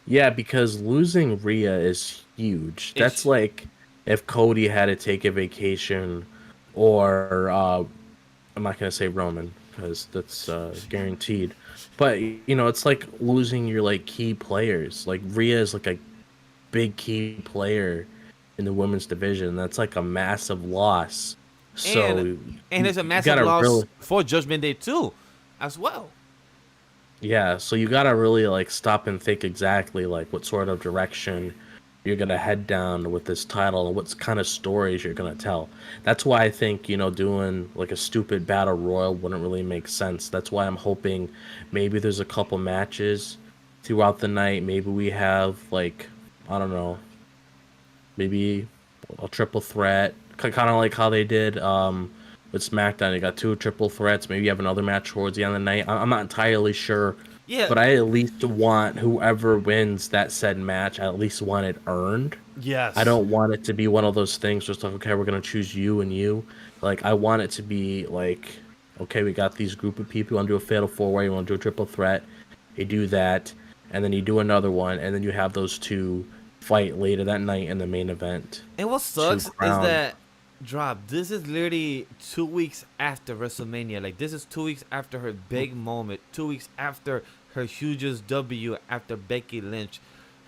Yeah, because losing Rhea is huge. That's It's like if Cody had to take a vacation, or I'm not gonna say Roman because that's guaranteed. But it's like losing your like key players. Like Rhea is like a big key player in the women's division. That's like a massive loss. and So and you there's a massive gotta loss really, for Judgment Day too, as well. yeah. So you gotta really like stop and think exactly like what sort of direction you're gonna head down with this title and what kind of stories you're gonna tell. That's why I think doing like a stupid battle royal wouldn't really make sense. That's why I'm hoping maybe there's a couple matches throughout the night. Maybe we have like, I don't know, maybe a triple threat, kind of like how they did with SmackDown. You got 2 triple threats. Maybe you have another match towards the end of the night. I'm not entirely sure, Yeah. but I at least want whoever wins that said match, I at least want it earned. I Yes. don't want it to be one of those things just like, okay, we're gonna choose you and you. Like, I want it to be like, okay, we got these group of people. You want to do a fatal 4-way, you want to do a triple threat. You do that, and then you do another one, and then you have those 2 fight later that night in the main event. And what To sucks is crown. that this is literally 2 weeks after WrestleMania. Like, this is 2 weeks after her big moment. 2 weeks after her hugest W after Becky Lynch,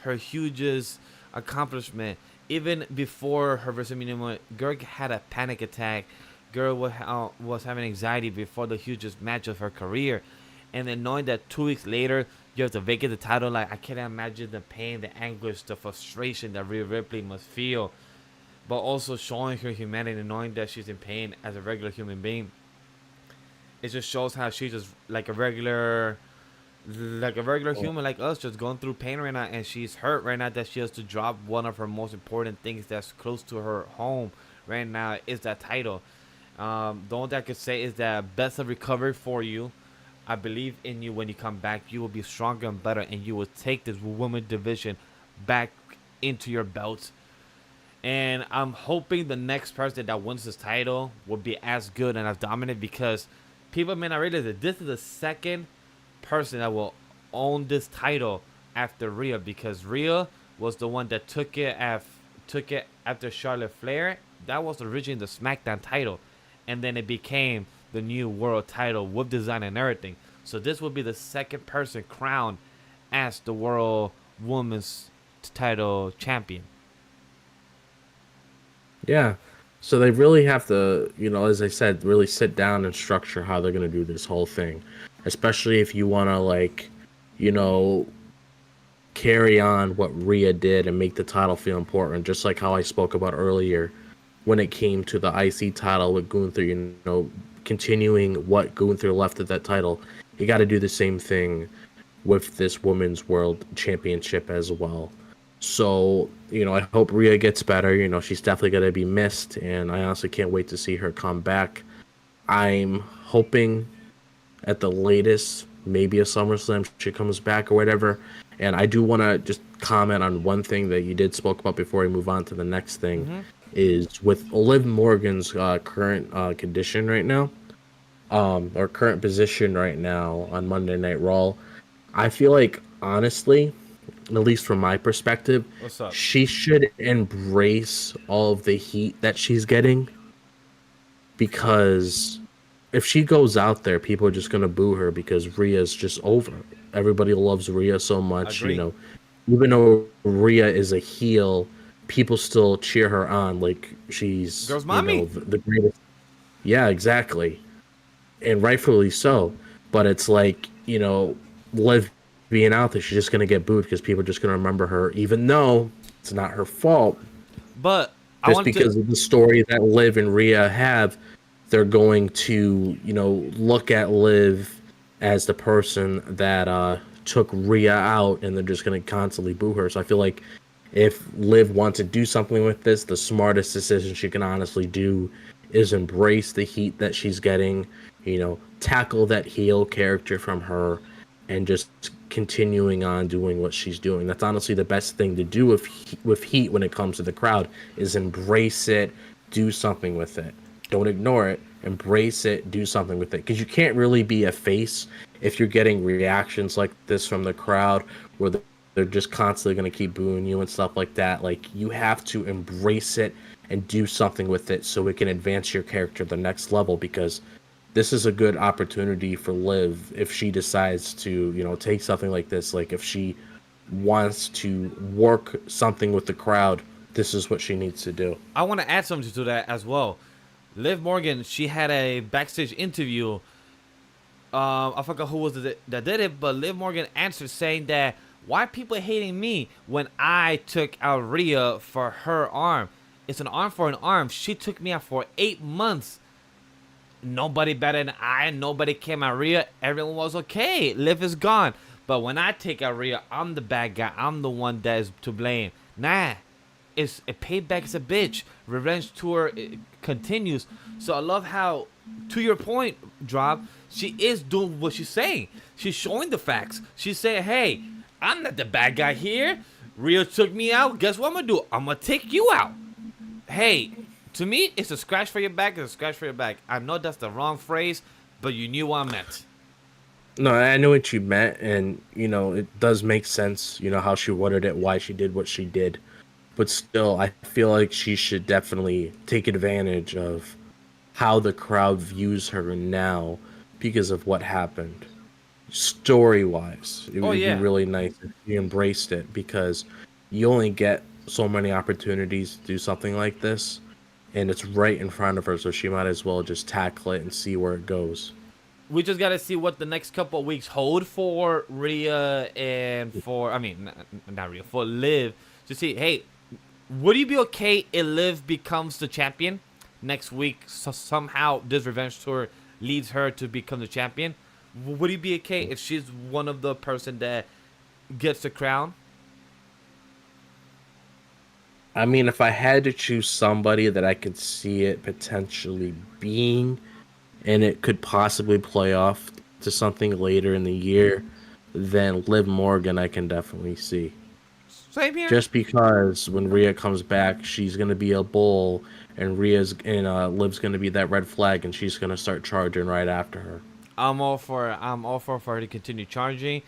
her hugest accomplishment. Even before her WrestleMania moment, Gerg had a panic attack. Girl was having anxiety before the hugest match of her career. And then knowing that 2 weeks later, you have to vacate the title, like, I can't imagine the pain, the anguish, the frustration that Rhea Ripley must feel. But also showing her humanity and knowing that she's in pain as a regular human being. It just shows how she's just like a regular human like us, just going through pain right now, and she's hurt right now that she has to drop one of her most important things that's close to her home right now is that title. The only thing I could say is that best of recovery for you. I believe in you. When you come back, you will be stronger and better, and you will take this women division back into your belt. And I'm hoping the next person that wins this title will be as good and as dominant, because people may not realize that this is the second person that will own this title after Rhea, because Rhea was the one that took it after Charlotte Flair. That was originally the SmackDown title, and then it became the new world title with design and everything. So this will be the second person crowned as the world women's title champion. Yeah. So they really have to, as I said, really sit down and structure how they're going to do this whole thing. Especially if you want to, like, you know, carry on what Rhea did and make the title feel important. Just like how I spoke about earlier when it came to the IC title with Gunther, continuing what Gunther left at that title. You got to do the same thing with this Women's World Championship as well. So, I hope Rhea gets better. She's definitely going to be missed, and I honestly can't wait to see her come back. I'm hoping at the latest, maybe a SummerSlam, she comes back or whatever. And I do want to just comment on one thing that you did spoke about before we move on to the next thing, is with Liv Morgan's current condition right now, or current position right now on Monday Night Raw. I feel like, honestly, at least from my perspective, What's up? she should embrace all of the heat that she's getting, because if she goes out there, people are just going to boo her because Rhea's just over. Everybody loves Rhea so much, Agree. Even though Rhea is a heel, people still cheer her on like she's, Girls mommy. the greatest. Yeah, exactly. And rightfully so. But it's like, Liv being out there, she's just going to get booed because people are just going to remember her, even though it's not her fault. But I Just want because to. of the story that Liv and Rhea have, they're going to, look at Liv as the person that took Rhea out, and they're just going to constantly boo her. So I feel like if Liv wants to do something with this, the smartest decision she can honestly do is embrace the heat that she's getting, tackle that heel character from her, and just continuing on doing what she's doing. That's honestly the best thing to do with heat when it comes to the crowd, is embrace it, do something with it. Don't ignore it. Embrace it, do something with it. Because you can't really be a face if you're getting reactions like this from the crowd where they're just constantly going to keep booing you and stuff like that. Like, you have to embrace it and do something with it so it can advance your character to the next level, because this is a good opportunity for Liv if she decides to, take something like this. Like, if she wants to work something with the crowd, this is what she needs to do. I want to add something to that as well. Liv Morgan, she had a backstage interview. I forgot who was it that did it, but Liv Morgan answered saying that, why people hating me when I took out Rhea for her arm? It's an arm for an arm. She took me out for 8 months. Nobody better than I. Nobody came at Rhea. Everyone was okay. Liv is gone. But when I take out Rhea, I'm the bad guy. I'm the one that is to blame. Nah. is a payback is a bitch. Revenge tour continues. So I love how, to your point, Drop, she is doing what she's saying. She's showing the facts. She's saying, hey, I'm not the bad guy here. Rhea took me out. Guess what I'm gonna do? I'm gonna take you out. Hey, to me, it's a scratch for your back. It's a scratch for your back. I know that's the wrong phrase, but you knew what I meant. No, I know what you meant, and it does make sense. How she worded it, why she did what she did, but still, I feel like she should definitely take advantage of how the crowd views her now because of what happened. Story-wise, it would be really nice if she embraced it, because you only get so many opportunities to do something like this, and it's right in front of her, so she might as well just tackle it and see where it goes. We just got to see what the next couple of weeks hold for Rhea and for, not Rhea, for Liv. To see, hey, would you be okay if Liv becomes the champion next week? So somehow this revenge tour leads her to become the champion. Would you be okay if she's one of the person that gets the crown? I mean, if I had to choose somebody that I could see it potentially being, and it could possibly play off to something later in the year, then Liv Morgan I can definitely see. Same here. Just because when Rhea comes back, she's gonna be a bull, and Liv's gonna be that red flag, and she's gonna start charging right after her. I'm all for her to continue charging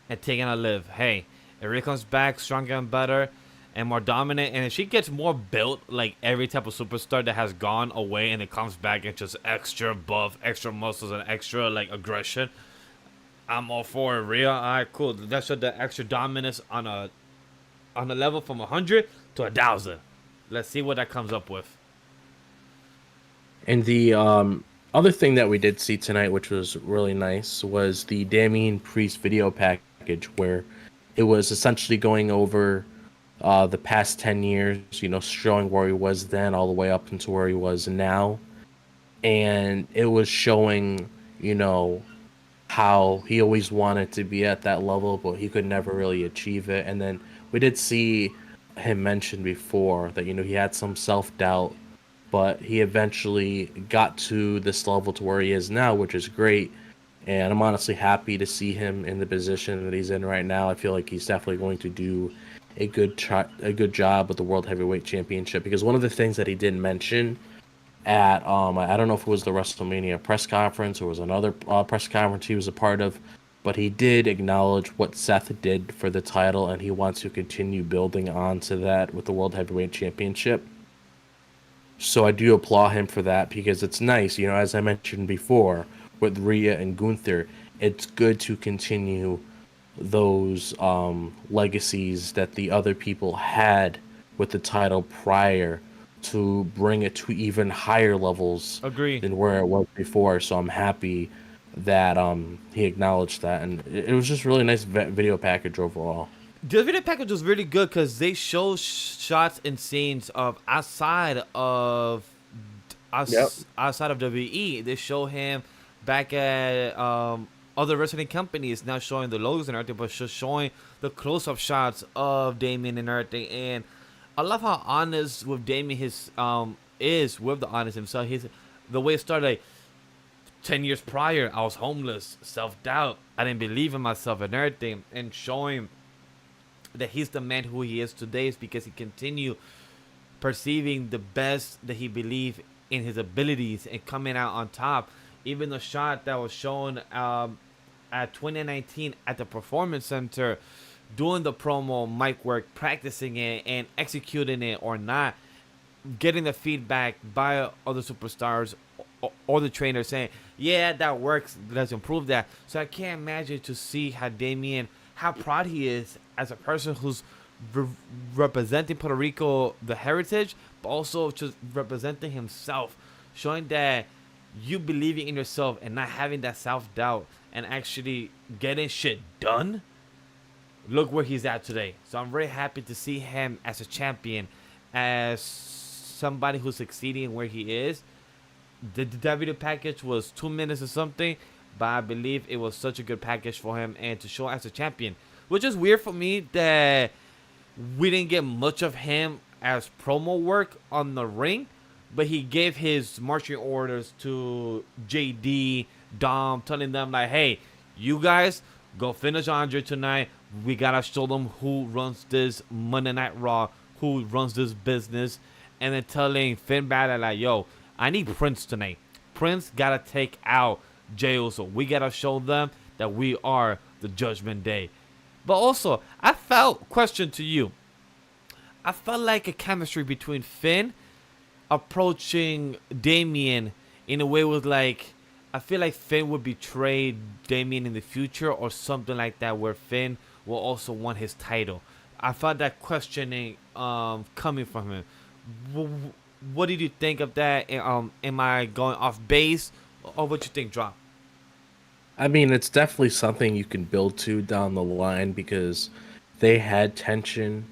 and taking a Liv. Hey, if Rhea comes back stronger and better and more dominant, and if she gets more built like every type of superstar that has gone away and it comes back and just extra buff, extra muscles, and extra like aggression, I'm all for it. Rhea, all right, cool. That's the extra dominance on a level from 100 to 1,000. Let's see what that comes up with. And the other thing that we did see tonight, which was really nice, was the Damian Priest video package, where it was essentially going over the past 10 years, showing where he was then all the way up into where he was now. And it was showing, how he always wanted to be at that level, but he could never really achieve it. And then we did see him mention before that, he had some self-doubt, but he eventually got to this level to where he is now, which is great. And I'm honestly happy to see him in the position that he's in right now. I feel like he's definitely going to do a good job with the World Heavyweight Championship, because one of the things that he didn't mention at I don't know if it was the WrestleMania press conference or was another press conference he was a part of, but he did acknowledge what Seth did for the title, and he wants to continue building on to that with the World Heavyweight Championship. So I do applaud him for that, because it's nice, as I mentioned before with Rhea and Gunther, it's good to continue those legacies that the other people had with the title prior, to bring it to even higher levels than where it was before. So I'm happy that he acknowledged that, and it was just really nice video package overall. The video package was really good because they show shots and scenes of outside of WWE. They show him back at other wrestling companies, now showing the logos and everything, but just showing the close-up shots of Damian and everything. And I love how honest with Damian is with the honest himself. The way it started, like 10 years prior, I was homeless, self-doubt, I didn't believe in myself and everything, and showing that he's the man who he is today is because he continued perceiving the best that he believed in his abilities and coming out on top. Even the shot that was shown at 2019 at the Performance Center, doing the promo mic work, practicing it and executing it or not, getting the feedback by other superstars or the trainer saying, yeah, that works, let's improve that. So I can't imagine to see how Damian, how proud he is as a person who's representing Puerto Rico, the heritage, but also just representing himself, showing that you believing in yourself and not having that self-doubt and actually getting shit done. Look where he's at today. So I'm very happy to see him as a champion, as somebody who's succeeding where he is. The video package was 2 minutes or something, but I believe it was such a good package for him and to show as a champion, which is weird for me that we didn't get much of him as promo work on the ring, but he gave his marching orders to JD, Dom, telling them like, hey, you guys go finish Andre tonight. We gotta show them who runs this Monday Night Raw, who runs this business, and then telling Finn Balor like, yo, I need Prince tonight. Prince gotta take out Jey Uso. We gotta show them that we are the Judgment Day. But also, I felt, question to you, I felt like a chemistry between Finn approaching Damian in a way was like, I feel like Finn would betray Damian in the future or something like that, where Finn will also want his title. I felt that questioning coming from him. What did you think of that? Am I going off base, or what you think, Drop? I mean, it's definitely something you can build to down the line because they had tension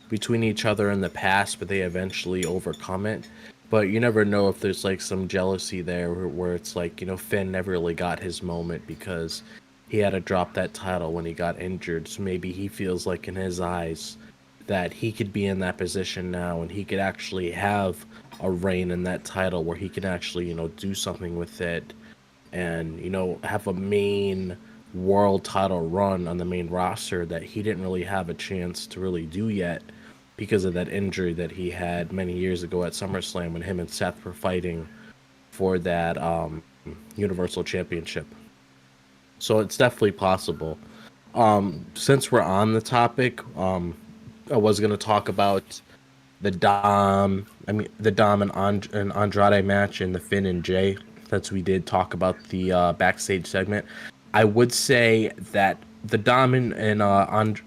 between each other in the past, but they eventually overcome it. But you never know if there's like some jealousy there where it's like, you know, Finn never really got his moment because he had to drop that title when he got injured. So maybe he feels like in his eyes that he could be in that position now and he could actually have a reign in that title where he can actually, you know, do something with it and, you know, have a main world title run on the main roster that he didn't really have a chance to really do yet because of that injury that he had many years ago at SummerSlam when him and Seth were fighting for that Universal Championship. So it's definitely possible. Since we're on the topic, I was going to talk about the Dom and Andrade match and the Finn and Jay, since we did talk about the backstage segment. I would say that the Dom and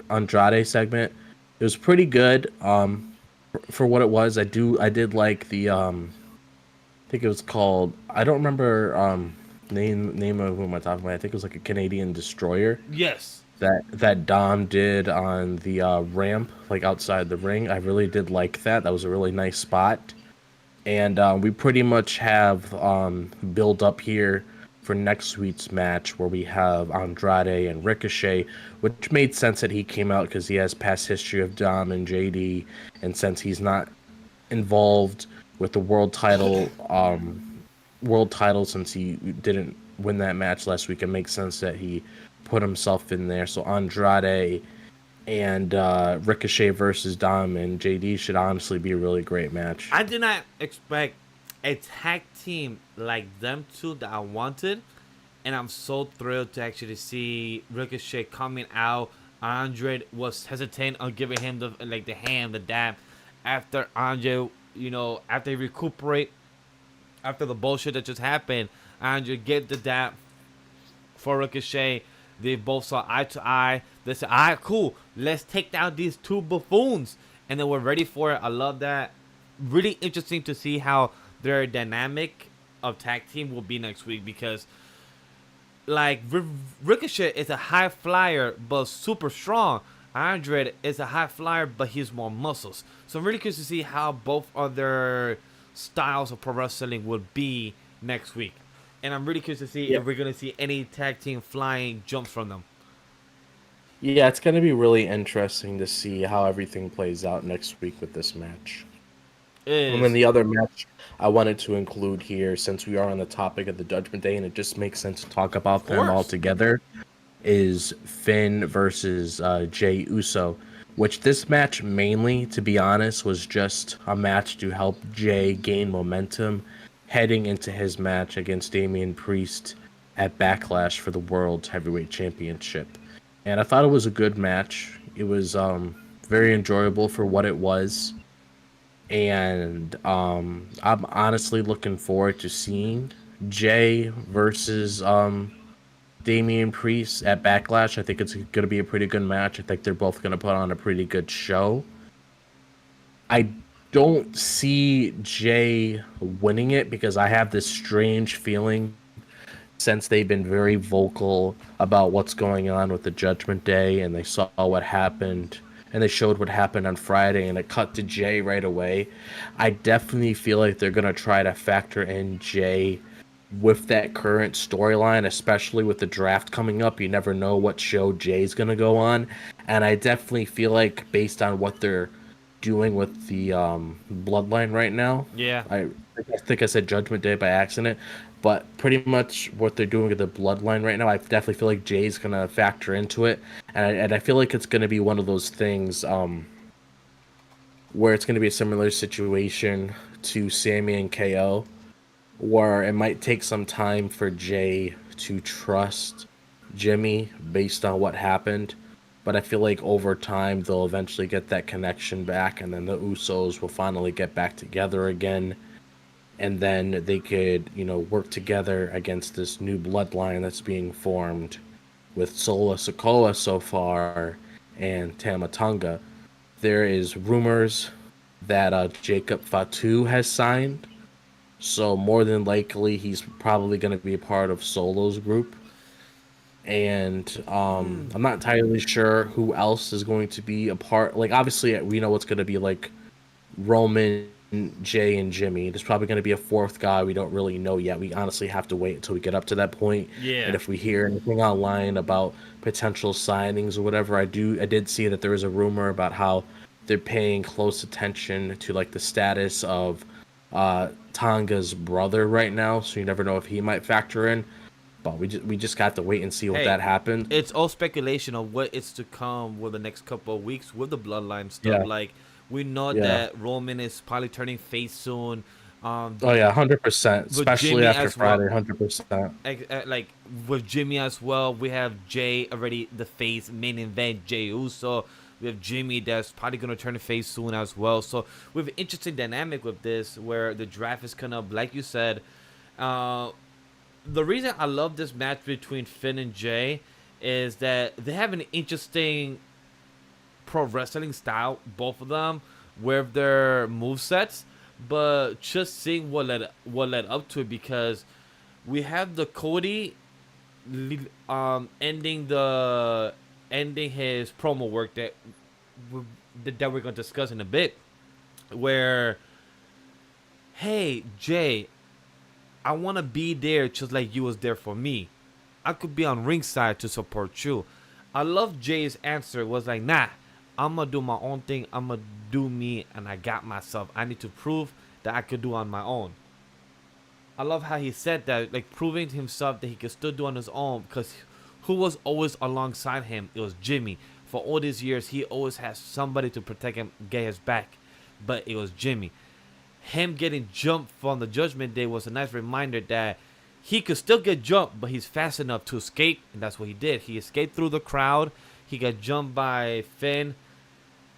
Andrade segment, it was pretty good for what it was. I did like the I think it was called, I don't remember name of who am I talking about. I think it was like a Canadian destroyer. Yes. That Dom did on the ramp, like outside the ring. I really did like that. That was a really nice spot. And we pretty much have build up here for next week's match where we have Andrade and Ricochet, which made sense that he came out because he has past history of Dom and JD, and since he's not involved with the world title since he didn't win that match last week, it makes sense that he put himself in there. So Andrade and Ricochet versus Dom and JD should honestly be a really great match. I did not expect a tag team like them two that I wanted, and I'm so thrilled to actually see Ricochet coming out. Andre was hesitant on giving him the hand, the dab. After Andre, you know, after he recuperate, after the bullshit that just happened, Andre gave the dab for Ricochet. They both saw eye to eye. They said, all right, cool, let's take down these two buffoons. And then we're ready for it. I love that. Really interesting to see how their dynamic of tag team will be next week because, like, Ricochet is a high flyer but super strong. Andre is a high flyer but he's more muscles. So I'm really curious to see how both of their styles of pro wrestling would be next week. And I'm really curious to see if we're going to see any tag team flying jumps from them. Yeah, it's going to be really interesting to see how everything plays out next week with this match. And then the other match I wanted to include here, since we are on the topic of the Judgment Day, and it just makes sense to talk about them all together, is Finn versus Jey Uso, which this match mainly, to be honest, was just a match to help Jey gain momentum heading into his match against Damian Priest at Backlash for the World Heavyweight Championship. And I thought it was a good match. It was very enjoyable for what it was. And I'm honestly looking forward to seeing Jey versus Damian Priest at Backlash. I think it's going to be a pretty good match. I think they're both going to put on a pretty good show. I don't see Jey winning it because I have this strange feeling, since they've been very vocal about what's going on with the Judgment Day, and they saw what happened, and they showed what happened on Friday, and it cut to Jey right away. I definitely feel like they're going to try to factor in Jey with that current storyline, especially with the draft coming up. You never know what show Jey's going to go on, and I definitely feel like based on what they're doing with the bloodline right now. Yeah. I think I said Judgment Day by accident, but pretty much what they're doing with the bloodline right now, I definitely feel like Jay's gonna factor into it, and I feel like it's gonna be one of those things where it's gonna be a similar situation to Sami and KO, where it might take some time for Jay to trust Jimmy based on what happened. But I feel like over time they'll eventually get that connection back, and then the Usos will finally get back together again, and then they could, work together against this new bloodline that's being formed with Solo Sikoa so far and Tama Tonga. There is rumors that Jacob Fatu has signed, so more than likely he's probably going to be a part of Solo's group. And I'm not entirely sure who else is going to be a part. Like, obviously, we know it's going to be like Roman, Jay, and Jimmy. There's probably going to be a fourth guy we don't really know yet. We honestly have to wait until we get up to that point. Yeah. And if we hear anything online about potential signings or whatever, I did see that there was a rumor about how they're paying close attention to like the status of Tonga's brother right now. So you never know if he might factor in. But we just got to wait and see what that happens. It's all speculation of what is to come with the next couple of weeks with the bloodline stuff. Yeah. Like, we know that Roman is probably turning face soon. Oh yeah, 100%. Especially Jimmy after as Friday, well. 100%. Like with Jimmy as well, we have Jay already the face main event. Jay Uso. We have Jimmy that's probably gonna turn the face soon as well. So we have an interesting dynamic with this where the draft is coming up, like you said. The reason I love this match between Finn and Jay is that they have an interesting pro wrestling style, both of them, with their movesets, but just seeing what led up to it, because we have the Cody ending his promo work that we're going to discuss in a bit, where, hey, Jay, I want to be there just like you was there for me. I could be on ringside to support you. I love Jay's answer was like, nah, I'm going to do my own thing. I'm going to do me, and I got myself. I need to prove that I could do on my own. I love how he said that, like proving to himself that he could still do on his own, because who was always alongside him? It was Jimmy. For all these years, he always has somebody to protect him, get his back, but it was Jimmy. Him getting jumped from the Judgment Day was a nice reminder that he could still get jumped, but he's fast enough to escape, and that's what he did. He escaped through the crowd. He got jumped by Finn.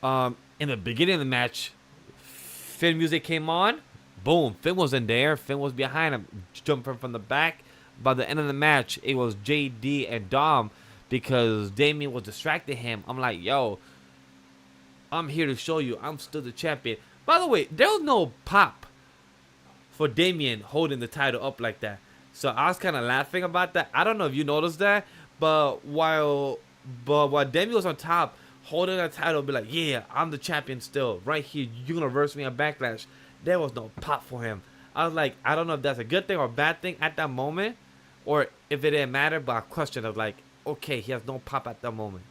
In the beginning of the match, Finn music came on. Boom, Finn wasn't there. Finn was behind him, jumping from the back. By the end of the match, it was JD and Dom, because Damian was distracting him. I'm like, yo, I'm here to show you I'm still the champion. By the way, there was no pop for Damian holding the title up like that. So I was kind of laughing about that. I don't know if you noticed that, but while Damian was on top, holding that title, be like, yeah, I'm the champion still. Right here, you're going to verse me on Backlash. There was no pop for him. I was like, I don't know if that's a good thing or a bad thing at that moment, or if it didn't matter, but I questioned of like, okay, he has no pop at that moment.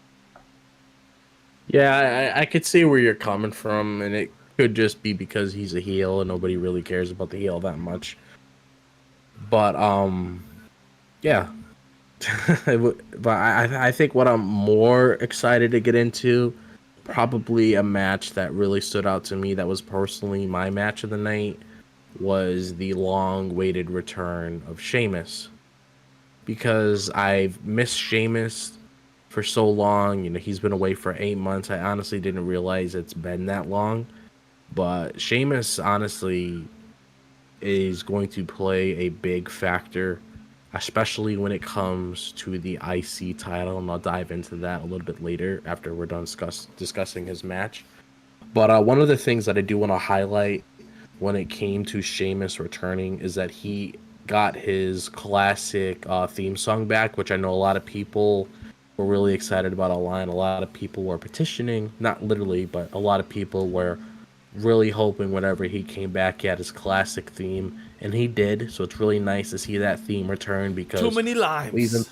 Yeah, I could see where you're coming from, and it could just be because he's a heel and nobody really cares about the heel that much. But yeah. But I think what I'm more excited to get into, probably a match that really stood out to me that was personally my match of the night, was the long-awaited return of Sheamus. Because I've missed Sheamus for so long. He's been away for 8 months. I honestly didn't realize it's been that long. But Sheamus, honestly, is going to play a big factor, especially when it comes to the IC title, and I'll dive into that a little bit later after we're done discussing his match. But one of the things that I do want to highlight when it came to Sheamus returning is that he got his classic theme song back, which I know a lot of people were really excited about online. A lot of people were petitioning, not literally, but a lot of people were really hoping whenever he came back, he had his classic theme, and he did. So it's really nice to see that theme return, because Too many lives.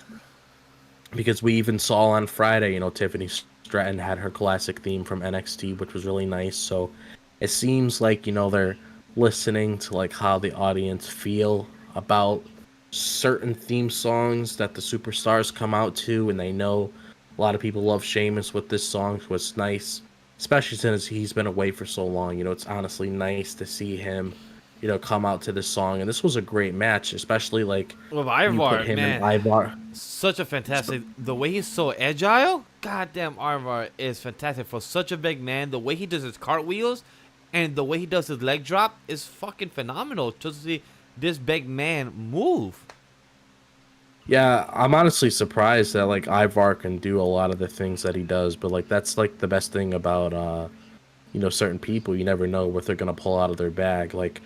because we even saw on Friday, Tiffany Stratton had her classic theme from NXT, which was really nice. So it seems like, they're listening to like how the audience feel about certain theme songs that the superstars come out to, and they know a lot of people love Sheamus with this song, so it's nice, especially since he's been away for so long. It's honestly nice to see him, come out to this song, and this was a great match, especially like With you put Ivar, him man. and Ivar. Such a fantastic. The way he's so agile. Goddamn, Ivar is fantastic for such a big man. The way he does his cartwheels and the way he does his leg drop is fucking phenomenal. Just to see this big man move. Yeah, I'm honestly surprised that like Ivar can do a lot of the things that he does, but like that's like the best thing about certain people. You never know what they're gonna pull out of their bag. Like,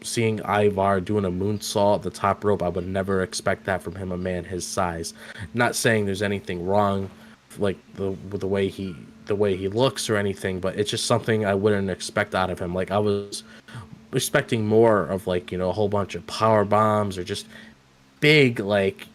seeing Ivar doing a moonsault at the top rope, I would never expect that from him, a man his size. Not saying there's anything wrong, like with the way he looks or anything, but it's just something I wouldn't expect out of him. Like I was expecting more of like a whole bunch of power bombs or just big like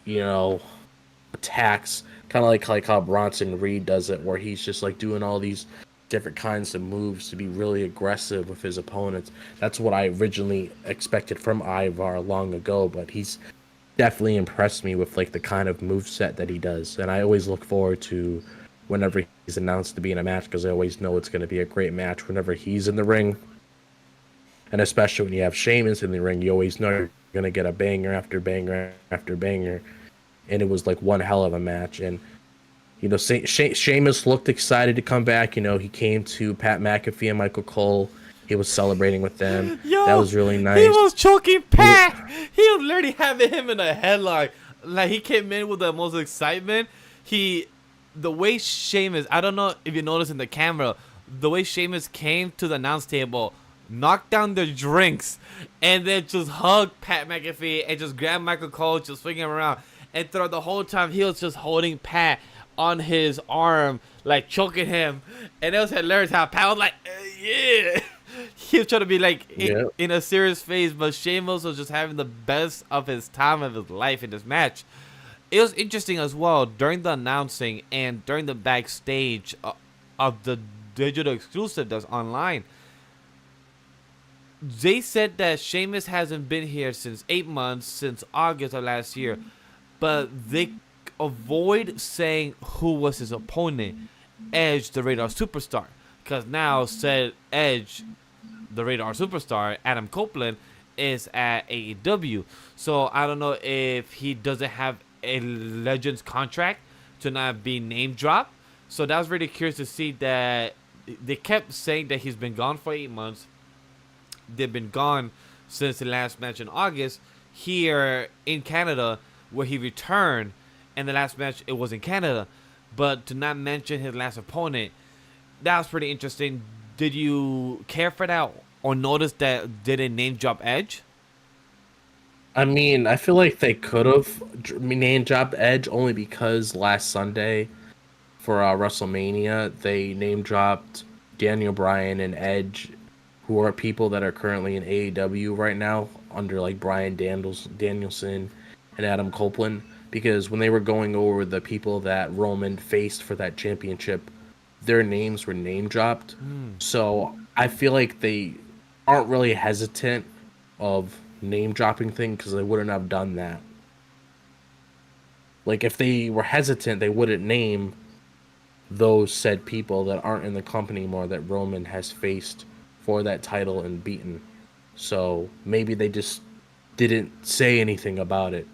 attacks, kind of like how Bronson Reed does it, where he's just like doing all these different kinds of moves to be really aggressive with his opponents. That's what I originally expected from Ivar long ago, but he's definitely impressed me with like the kind of move set that he does, and I always look forward to whenever he's announced to be in a match, because I always know it's going to be a great match whenever he's in the ring. And especially when you have Sheamus in the ring, you always know you're going to get a banger after banger after banger. And it was like one hell of a match. And, Sheamus looked excited to come back. He came to Pat McAfee and Michael Cole. He was celebrating with them. Yo, that was really nice. He was choking Pat. He was literally having him in a headlock. Like, he came in with the most excitement. The way Sheamus, I don't know if you noticed in the camera, the way Sheamus came to the announce table, knocked down their drinks, and then just hugged Pat McAfee and just grabbed Michael Cole, just swinging him around. And throughout the whole time, he was just holding Pat on his arm, like choking him. And it was hilarious how Pat was like, yeah. He was trying to be like in a serious phase, but Sheamus was just having the best of his time of his life in this match. It was interesting as well during the announcing and during the backstage of the digital exclusive that's online. They said that Sheamus hasn't been here since 8 months, since August of last year, but they avoid saying who was his opponent, Edge, the Radar Superstar, because now said Edge, the Radar Superstar, Adam Copeland, is at AEW. So I don't know if he doesn't have a Legends contract to not be name dropped. So that was really curious to see that they kept saying that he's been gone for 8 months. They've been gone since the last match in August here in Canada, where he returned, and the last match it was in Canada. But to not mention his last opponent, that was pretty interesting. Did you care for that or notice that did it name drop Edge? I mean, I feel like they could have name dropped Edge only because last Sunday for WrestleMania they name dropped Daniel Bryan and Edge, who are people that are currently in AEW right now under like Bryan Danielson and Adam Copeland, because when they were going over the people that Roman faced for that championship, their names were name dropped. So I feel like they aren't really hesitant of name dropping thing, because they wouldn't have done that. Like if they were hesitant, they wouldn't name those said people that aren't in the company anymore that Roman has faced for that title and beaten. So maybe they just didn't say anything about it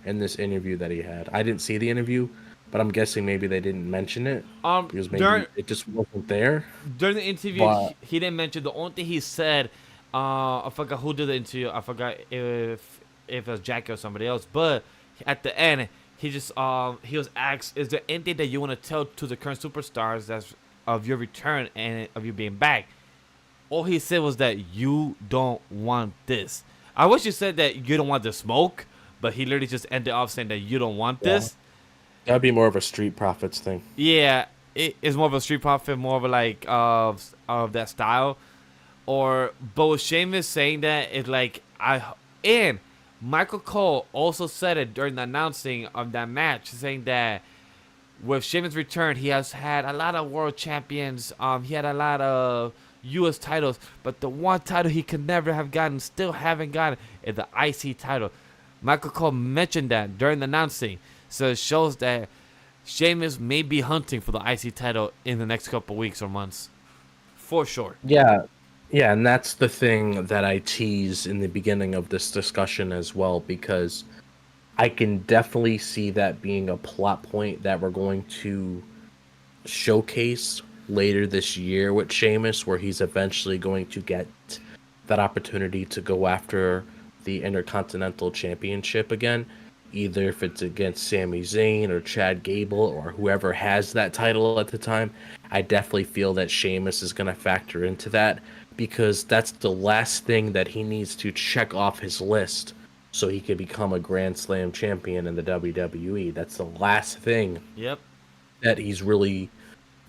in this interview that he had. I didn't see the interview, but I'm guessing maybe they didn't mention it because maybe it just wasn't there. During the interview, he didn't mention. The only thing he said, I forgot who did the interview. I forgot if it was Jackie or somebody else. But at the end, he was asked, "Is there anything that you want to tell to the current superstars that's of your return and of you being back?" All he said was that you don't want this. I wish you said that you don't want the smoke, but he literally just ended off saying that you don't want this. That would be more of a Street Profits thing. Yeah, it is more of a Street Profit, more of a like of that style. But with Sheamus saying that, it's like Michael Cole also said it during the announcing of that match, saying that with Sheamus' return, he has had a lot of world champions. He had a lot of U.S. titles, but the one title he could never have gotten, still haven't gotten, is the IC title. Michael Cole mentioned that during the announcing, so it shows that Sheamus may be hunting for the IC title in the next couple weeks or months, for sure. Yeah, yeah, and that's the thing that I tease in the beginning of this discussion as well, because I can definitely see that being a plot point that we're going to showcase later this year with Sheamus, where he's eventually going to get that opportunity to go after the Intercontinental Championship again, either if it's against Sami Zayn or Chad Gable or whoever has that title at the time. I definitely feel that Sheamus is going to factor into that, because that's the last thing that he needs to check off his list so he can become a Grand Slam champion in the WWE. That's the last thing Yep. that he's really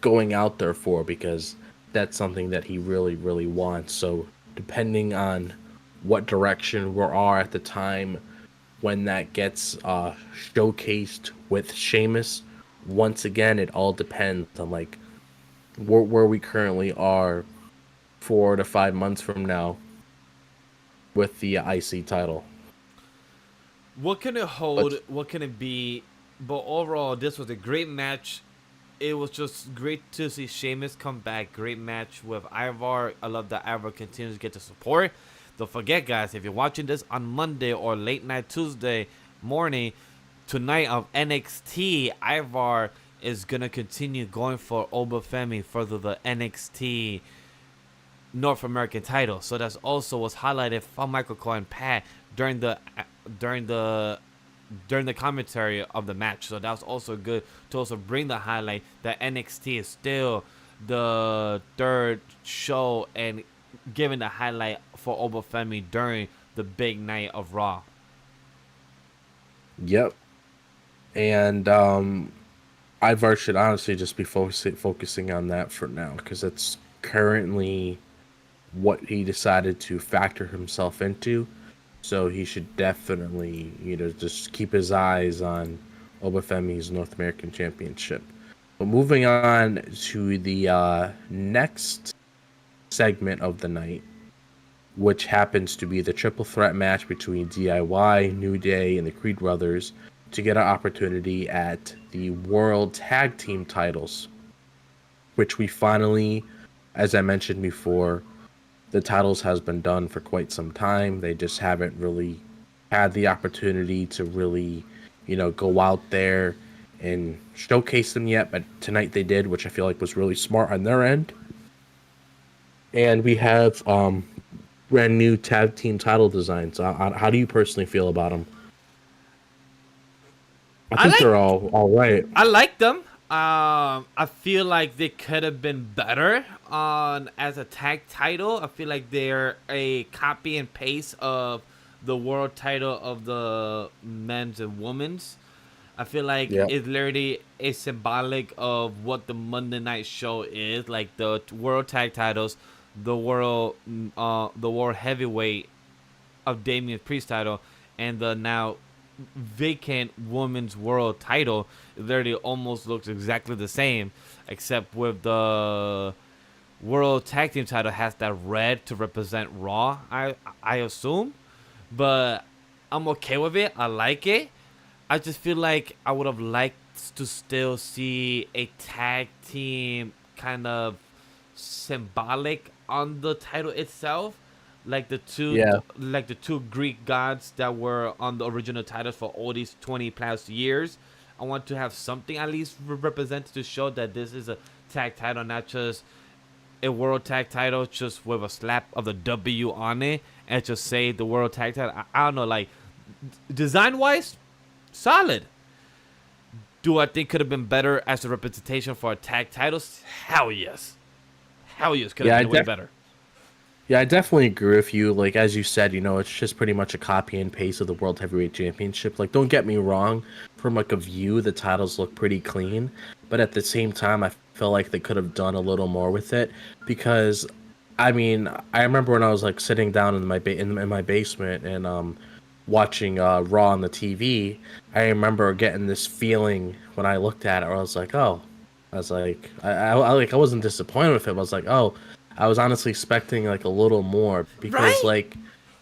going out there for, because that's something that he really, really wants. So depending on what direction we are at the time when that gets showcased with Sheamus, once again, it all depends on like where we currently are 4 to 5 months from now with the IC title. What can it hold? What can it be? But overall, this was a great match. It was just great to see Sheamus come back. Great match with Ivar. I love that Ivar continues to get the support. Don't forget, guys, if you're watching this on Monday or late night Tuesday morning, tonight of NXT, Ivar is going to continue going for Obafemi for the NXT North American title. So that's also was highlighted from Michael Cole and Pat during the commentary of the match. So that was also good to also bring the highlight that NXT is still the third show and giving the highlight for Obafemi during the big night of Raw. Yep. And Ivar should honestly just be focusing on that for now, because it's currently what he decided to factor himself into. So he should definitely, just keep his eyes on Obafemi's North American Championship. But moving on to the next segment of the night, which happens to be the triple threat match between DIY, New Day, and the Creed Brothers to get an opportunity at the World Tag Team titles, which we finally, as I mentioned before, the titles has been done for quite some time. They just haven't really had the opportunity to really, go out there and showcase them yet. But tonight they did, which I feel like was really smart on their end. And we have brand new tag team title designs. How do you personally feel about them? I think they're all right. I like them. I feel like they could have been better on as a tag title. I feel like they're a copy and paste of the world title of the men's and women's. I feel like it's literally a symbolic of what the Monday night show is, like the world tag titles, the world heavyweight of Damian Priest title, and the now vacant women's world title. It literally almost looks exactly the same, except with the world tag team title has that red to represent Raw, I assume. But I'm okay with it. I like it. I just feel like I would have liked to still see a tag team kind of symbolic on the title itself, like the two Greek gods that were on the original titles for all these 20 plus years. I want to have something at least represented to show that this is a tag title, not just a world tag title just with a slap of the W on it and just say the world tag title. I don't know, like design wise, solid. Do I think could have been better as a representation for a tag titles? Hell yes. Hell yes, could have been way better. Yeah, I definitely agree with you. Like, as you said, it's just pretty much a copy and paste of the World Heavyweight Championship. Like, don't get me wrong. From, like, a view, the titles look pretty clean. But at the same time, I feel like they could have done a little more with it. Because, I mean, I remember when I was, like, sitting down in my basement and watching Raw on the TV, I remember getting this feeling when I looked at it. Where I was like, oh, I wasn't disappointed with it. I was like, oh, I was honestly expecting like a little more because Right? like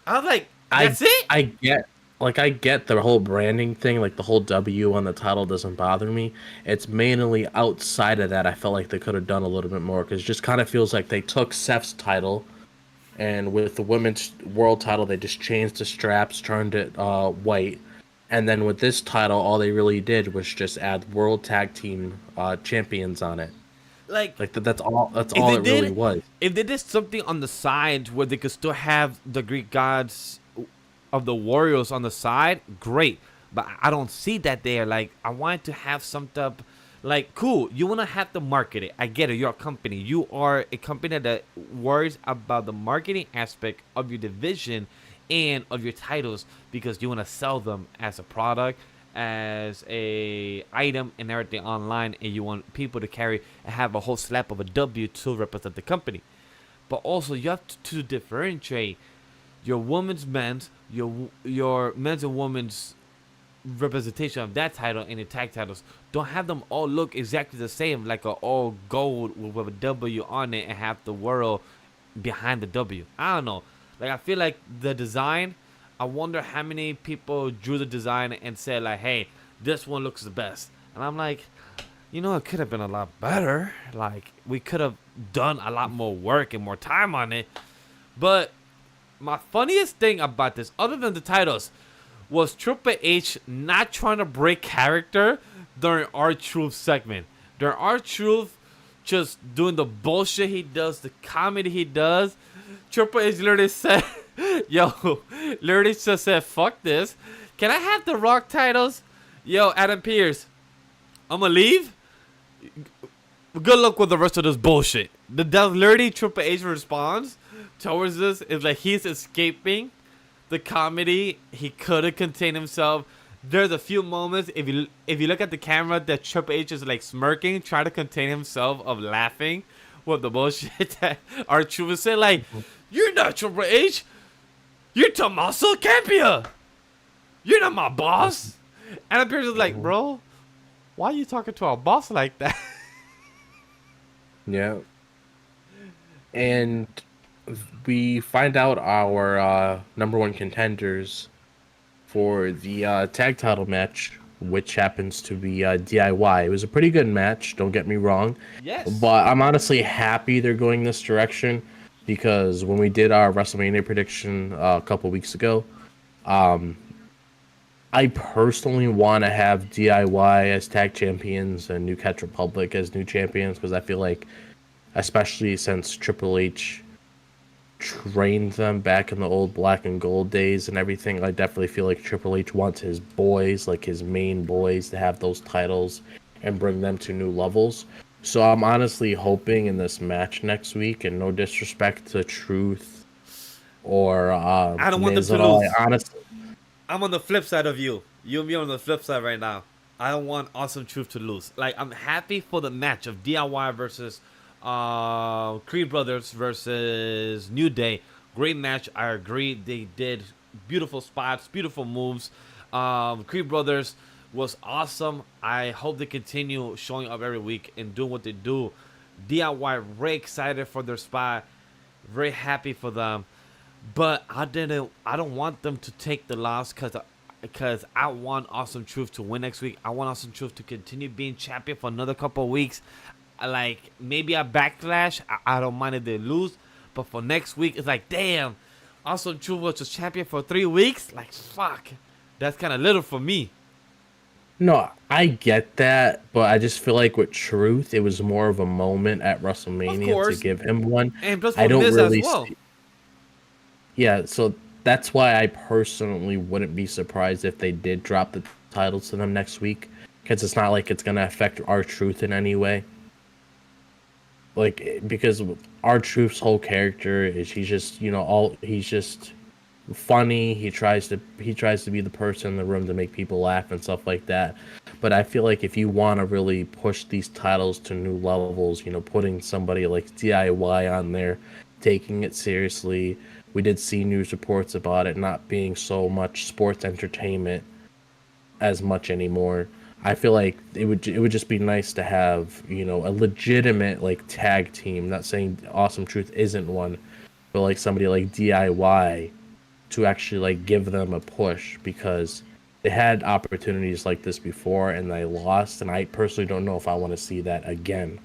I was like, I that's it? I get I get the whole branding thing, like the whole W on the title doesn't bother me. It's mainly outside of that I felt like they could have done a little bit more because it just kind of feels like they took Seth's title and with the women's world title they just changed the straps, turned it white. And then with this title all they really did was just add world tag team champions on it. Like, Like that's if all they it really did, was. if they did something on the side where they could still have the Greek gods of the Warriors on the side, great. But I don't see that there. Like, I wanted to have something up. Like, cool, you want to have to market it. I get it. You're a company. You are a company that worries about the marketing aspect of your division and of your titles because you want to sell them as a product, as a item and everything online, and you want people to carry and have a whole slap of a W to represent the company. But also, you have to differentiate your women's men's, your men's and women's representation of that title and the tag titles. Don't have them all look exactly the same, like a all gold with a W on it and have the world behind the W. I don't know. Like, I feel like the design, I wonder how many people drew the design and said like, hey, this one looks the best. And I'm like, you know, it could have been a lot better. Like, we could have done a lot more work and more time on it. But my funniest thing about this, other than the titles, was Triple H not trying to break character during R-Truth segment. During R-Truth just doing the bullshit he does, the comedy he does, Triple H literally said, yo, literally just said, fuck this. Can I have the Rock titles? Yo, Adam Pearce, I'm gonna leave. Good luck with the rest of this bullshit. That's literally Triple H response towards this is like he's escaping the comedy. He could have contained himself. There's a few moments if you look at the camera that Triple H is like smirking, trying to contain himself of laughing with the bullshit that R-Truth was saying. Like, you're not Triple H. You're Tommaso Ciampa. You're not my boss. And Pearce is like, bro, why are you talking to our boss like that? Yeah. And we find out our number one contenders for the tag title match, which happens to be DIY. It was a pretty good match, don't get me wrong. Yes. But I'm honestly happy they're going this direction because when we did our WrestleMania prediction a couple weeks ago, I personally want to have DIY as tag champions and New Catch Republic as new champions because I feel like, especially since Triple H trained them back in the old black and gold days and everything, I definitely feel like Triple H wants his boys, like his main boys, to have those titles and bring them to new levels. So I'm honestly hoping in this match next week, and no disrespect to Truth or I don't want them Miz to at all, lose. I honestly, I'm on the flip side of you. You and me on the flip side right now. I don't want Awesome Truth to lose. Like, I'm happy for the match of DIY versus Creed Brothers versus New Day. Great match. I agree. They did beautiful spots, beautiful moves. Creed Brothers was awesome. I hope they continue showing up every week and doing what they do. DIY, very excited for their spot. Very happy for them. But I don't want them to take the loss because I want Awesome Truth to win next week. I want Awesome Truth to continue being champion for another couple of weeks. Like, maybe a backlash. I don't mind if they lose. But for next week, it's like, damn, Awesome Truth was just champion for 3 weeks. Like, fuck. That's kind of little for me. no, I get that, but I just feel like with Truth, it was more of a moment at WrestleMania to give him one. And plus I for don't Miz really as well. Yeah, so that's why I personally wouldn't be surprised if they did drop the titles to them next week, because it's not like it's gonna affect R-Truth in any way. Like, because R-Truth's whole character is he's just he's just funny. He tries to be the person in the room to make people laugh and stuff like that. But I feel like if you want to really push these titles to new levels, putting somebody like DIY on there, taking it seriously, We did see news reports about it not being so much sports entertainment as much anymore. I feel like it would just be nice to have, you know, a legitimate like tag team. Not saying Awesome Truth isn't one, but like somebody like DIY to actually like give them a push, because they had opportunities like this before and they lost, and I personally don't know if I want to see that again.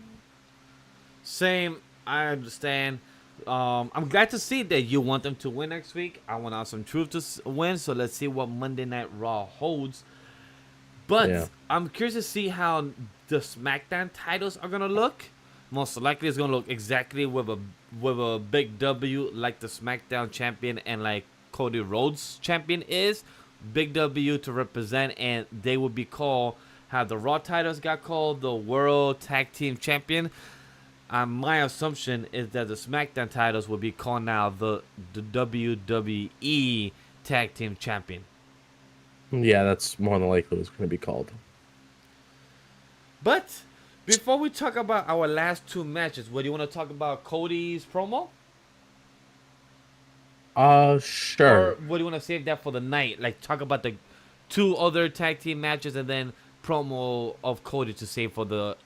Same. I understand. I'm glad to see that you want them to win next week. I want Awesome Truth to win. So let's see what Monday Night Raw holds. Yeah. But I'm curious to see how the SmackDown titles are gonna look. Most likely, it's gonna look exactly with a big W like the SmackDown champion and like Cody Rhodes champion is. Big W to represent, and they would be called how the Raw titles got called the World Tag Team Champion. My assumption is that the SmackDown titles will be called now the WWE Tag Team Champion. Yeah, that's more than likely what's going to be called. But before we talk about our last two matches, what do you want to talk about? Cody's promo? Or Sure. what do you want to save that for the night? Like talk about the two other tag team matches and then promo of Cody to save for the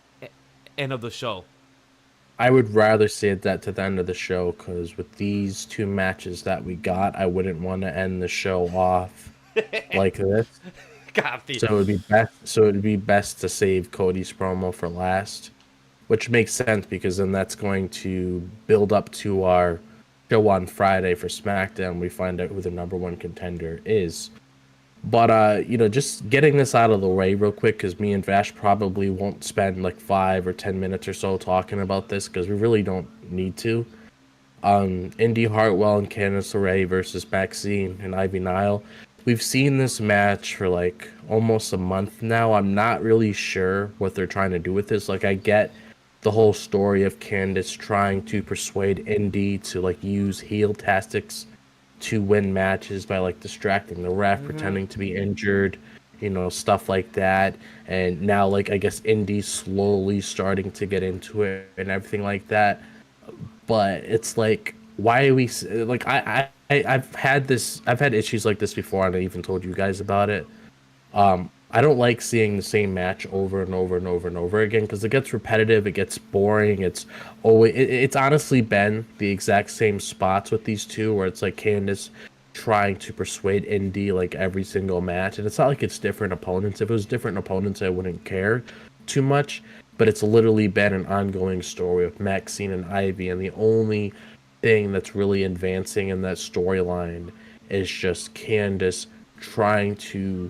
end of the show. I would rather save that to the end of the show, because with these two matches that we got, I wouldn't want to end the show off like this. Copy. So it would be best. So it would be best to save Cody's promo for last, which makes sense because then that's going to build up to our show on Friday for SmackDown. We find out who the number one contender is. But you know, just getting this out of the way real quick, because me and Vash probably won't spend like 5 or 10 minutes or so talking about this, because we really don't need to. Indi, Hartwell, and Candice LeRae versus MAXXINE and Ivy Nile. We've seen this match for like almost a month now. I'm not really sure what they're trying to do with this. Like, I get the whole story of Candice trying to persuade Indi to like use heel tactics to win matches by like distracting the ref, pretending to be injured, you know, stuff like that. And now, like, I guess Indi's slowly starting to get into it and everything like that. But it's like, why are we like, I've had issues like this before, and I even told you guys about it. I don't like seeing the same match over and over and over and over again, because it gets repetitive, it gets boring. It's honestly been the exact same spots with these two, where it's like Candice trying to persuade Indi like every single match, and it's not like it's different opponents. If it was different opponents, I wouldn't care too much. But it's literally been an ongoing story with MAXXINE and Ivy, and the only thing that's really advancing in that storyline is just Candice trying to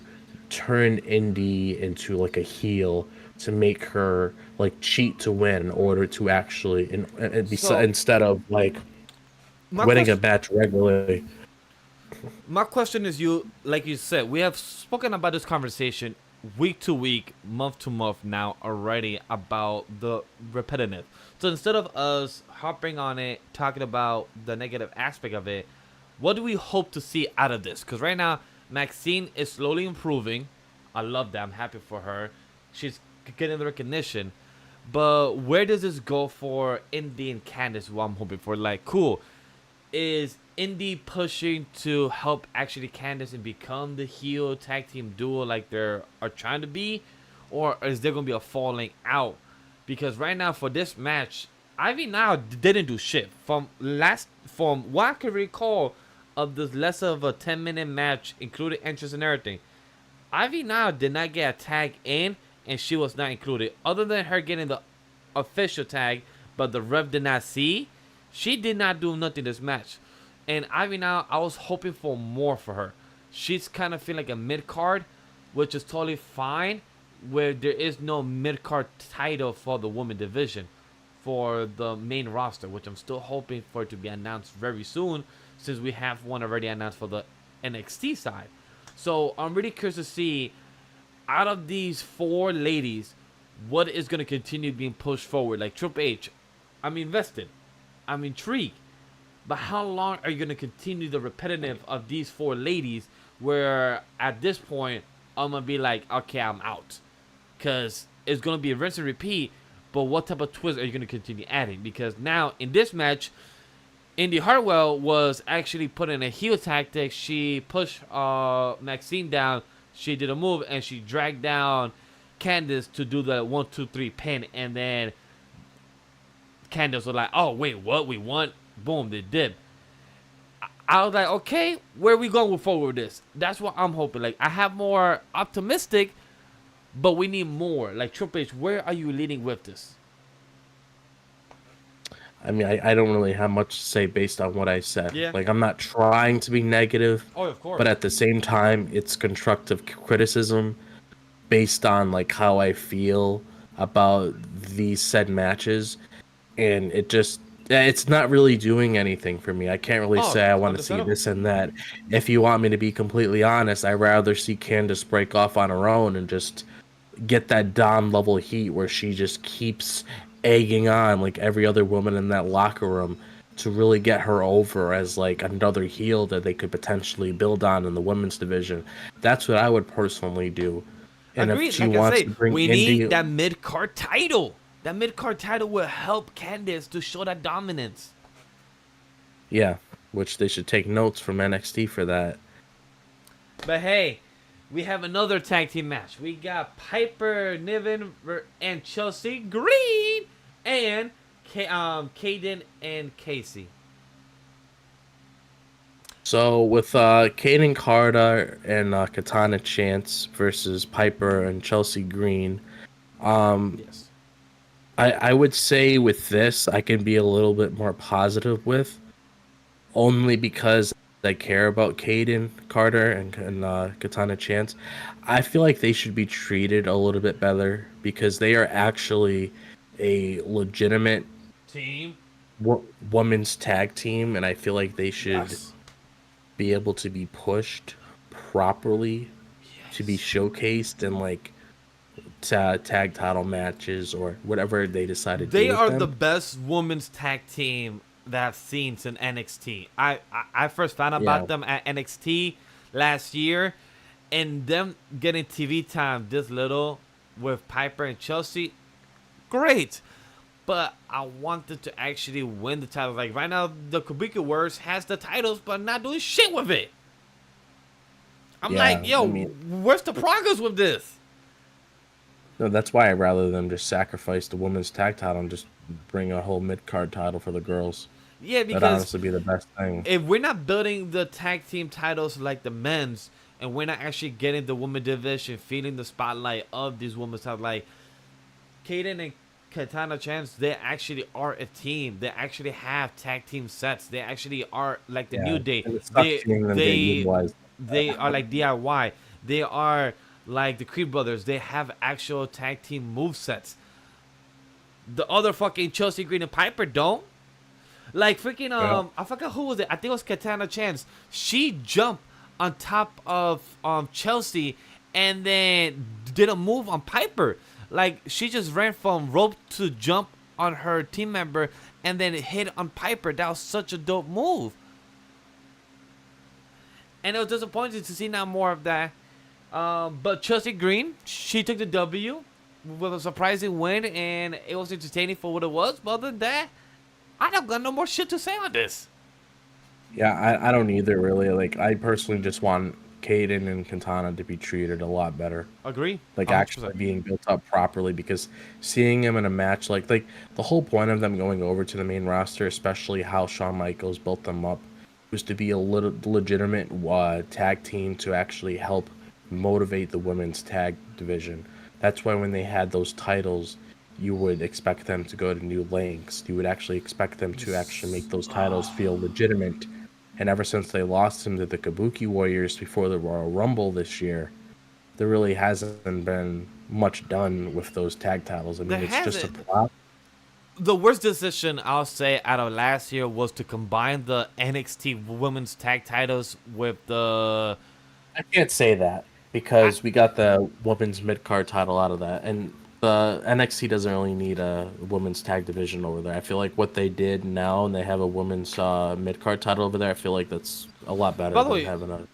turn Indi into like a heel to make her like cheat to win in order to actually instead of like winning a match regularly. My question is, you like you said, we have spoken about this conversation week to week, month to month now already about the repetitive. So instead of us hopping on it, talking about the negative aspect of it, what do we hope to see out of this? Because right now, MAXXINE is slowly improving. I love that. I'm happy for her. She's getting the recognition. But where does this go for Indi and Candice? What I'm hoping for, like, cool. Is Indi pushing to help actually Candice and become the heel tag team duo like they are trying to be? Or is there going to be a falling out? Because right now for this match, Ivy now didn't do shit. From what I can recall of this less of a 10-minute match, including entrance and everything, Ivy now did not get a tag in, and she was not included. Other than her getting the official tag, but the ref did not see, she did not do nothing this match. And Ivy now, I was hoping for more for her. She's kind of feeling like a mid-card, which is totally fine, where there is no mid-card title for the women division for the main roster, which I'm still hoping for it to be announced very soon, since we have one already announced for the NXT side. So I'm really curious to see, out of these four ladies, what is going to continue being pushed forward. Like Triple H, I'm invested. I'm intrigued. But how long are you going to continue the repetitive of these four ladies, where at this point, I'm going to be like, okay, I'm out. Because it's going to be a rinse and repeat, but what type of twist are you going to continue adding? Because now, in this match, Indi Hartwell was actually put in a heel tactic. She pushed MAXXINE down. She did a move and she dragged down Candice to do the 1-2-3 pin, and then Candice was like, "Oh wait, what? We won!" Boom, they did. I was like, "Okay, where are we going forward with this?" That's what I'm hoping. Like, I have more optimistic, but we need more. Like, Triple H, where are you leading with this? I mean, I don't really have much to say based on what I said. Yeah. Like, I'm not trying to be negative, Oh, of course. but at the same time, it's constructive criticism based on like how I feel about these said matches, and it's not really doing anything for me. I can't really say I want to see this and that. If you want me to be completely honest, I'd rather see Candice break off on her own and just get that Dom level heat where she just keeps egging on like every other woman in that locker room to really get her over as like another heel that they could potentially build on in the women's division. That's what I would personally do. And Agreed. if she Like wants I say, to bring we Indi, need that mid-card title. That mid-card title will help Candice to show that dominance. yeah, which they should take notes from NXT for that. But hey, we have another tag team match. We got Piper Niven and Chelsea Green and KAYDEN and Casey. So with KAYDEN Carter and Katana Chance versus Piper and Chelsea Green, Yes. I would say with this I can be a little bit more positive with, only because I care about KAYDEN Carter and Katana Chance. I feel like they should be treated a little bit better because they are actually a legitimate Team. women's tag team, and I feel like they should Yes. be able to be pushed properly to be showcased in like tag title matches or whatever they decide to do. They with are them. the best women's tag team that I've seen since NXT. I first found out about them at NXT last year, and them getting TV time this little with Piper and Chelsea, great. But I wanted to actually win the title. Like right now, the Kabuki Warriors has the titles, but not doing shit with it. I'm like, yo, where's the progress with this? No, that's why I'd rather them just sacrifice the women's tag title and just bring a whole mid card title for the girls. Yeah, because that'd honestly be the best thing. If we're not building the tag team titles like the men's, and we're not actually getting the women division, feeling the spotlight of these women's titles, like KAYDEN and Katana Chance, they actually are a team. They actually have tag team sets. They actually are like the New Day. They are like DIY. They are like the Creed Brothers. They have actual tag team move sets. The other fucking Chelsea Green and Piper don't. Like freaking I forgot who was it. I think it was Katana Chance. She jumped on top of Chelsea and then did a move on Piper. Like she just ran from rope to jump on her team member and then hit on Piper. That was such a dope move. And it was disappointing to see not more of that. But Chelsea Green, she took the W with a surprising win, and it was entertaining for what it was. But other than that, I don't got no more shit to say on this. Yeah, I don't either, really. Like, I personally just want KAYDEN and Katana to be treated a lot better. Agree. Like, 100%. actually being built up properly, because seeing them in a match, like the whole point of them going over to the main roster, especially how Shawn Michaels built them up, was to be a legitimate tag team to actually help motivate the women's tag division. That's why when they had those titles, you would expect them to go to new lengths. You would actually expect them to actually make those titles feel legitimate. And ever since they lost them to the Kabuki Warriors before the Royal Rumble this year, there really hasn't been much done with those tag titles. I mean, it's just a plot. The worst decision I'll say out of last year was to combine the NXT women's tag titles with the... I can't say that because we got the women's mid-card title out of that, and the NXT doesn't really need a women's tag division over there. I feel like what they did now, and they have a women's mid-card title over there, I feel like that's a lot better than having a...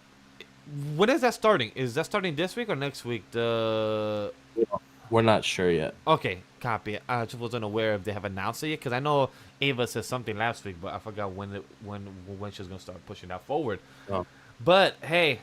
When is that starting? Is that starting this week or next week? We're not sure yet. Okay, copy. I just wasn't aware if they have announced it yet, because I know Ava said something last week, but I forgot when she was gonna start pushing that forward. Oh. But hey,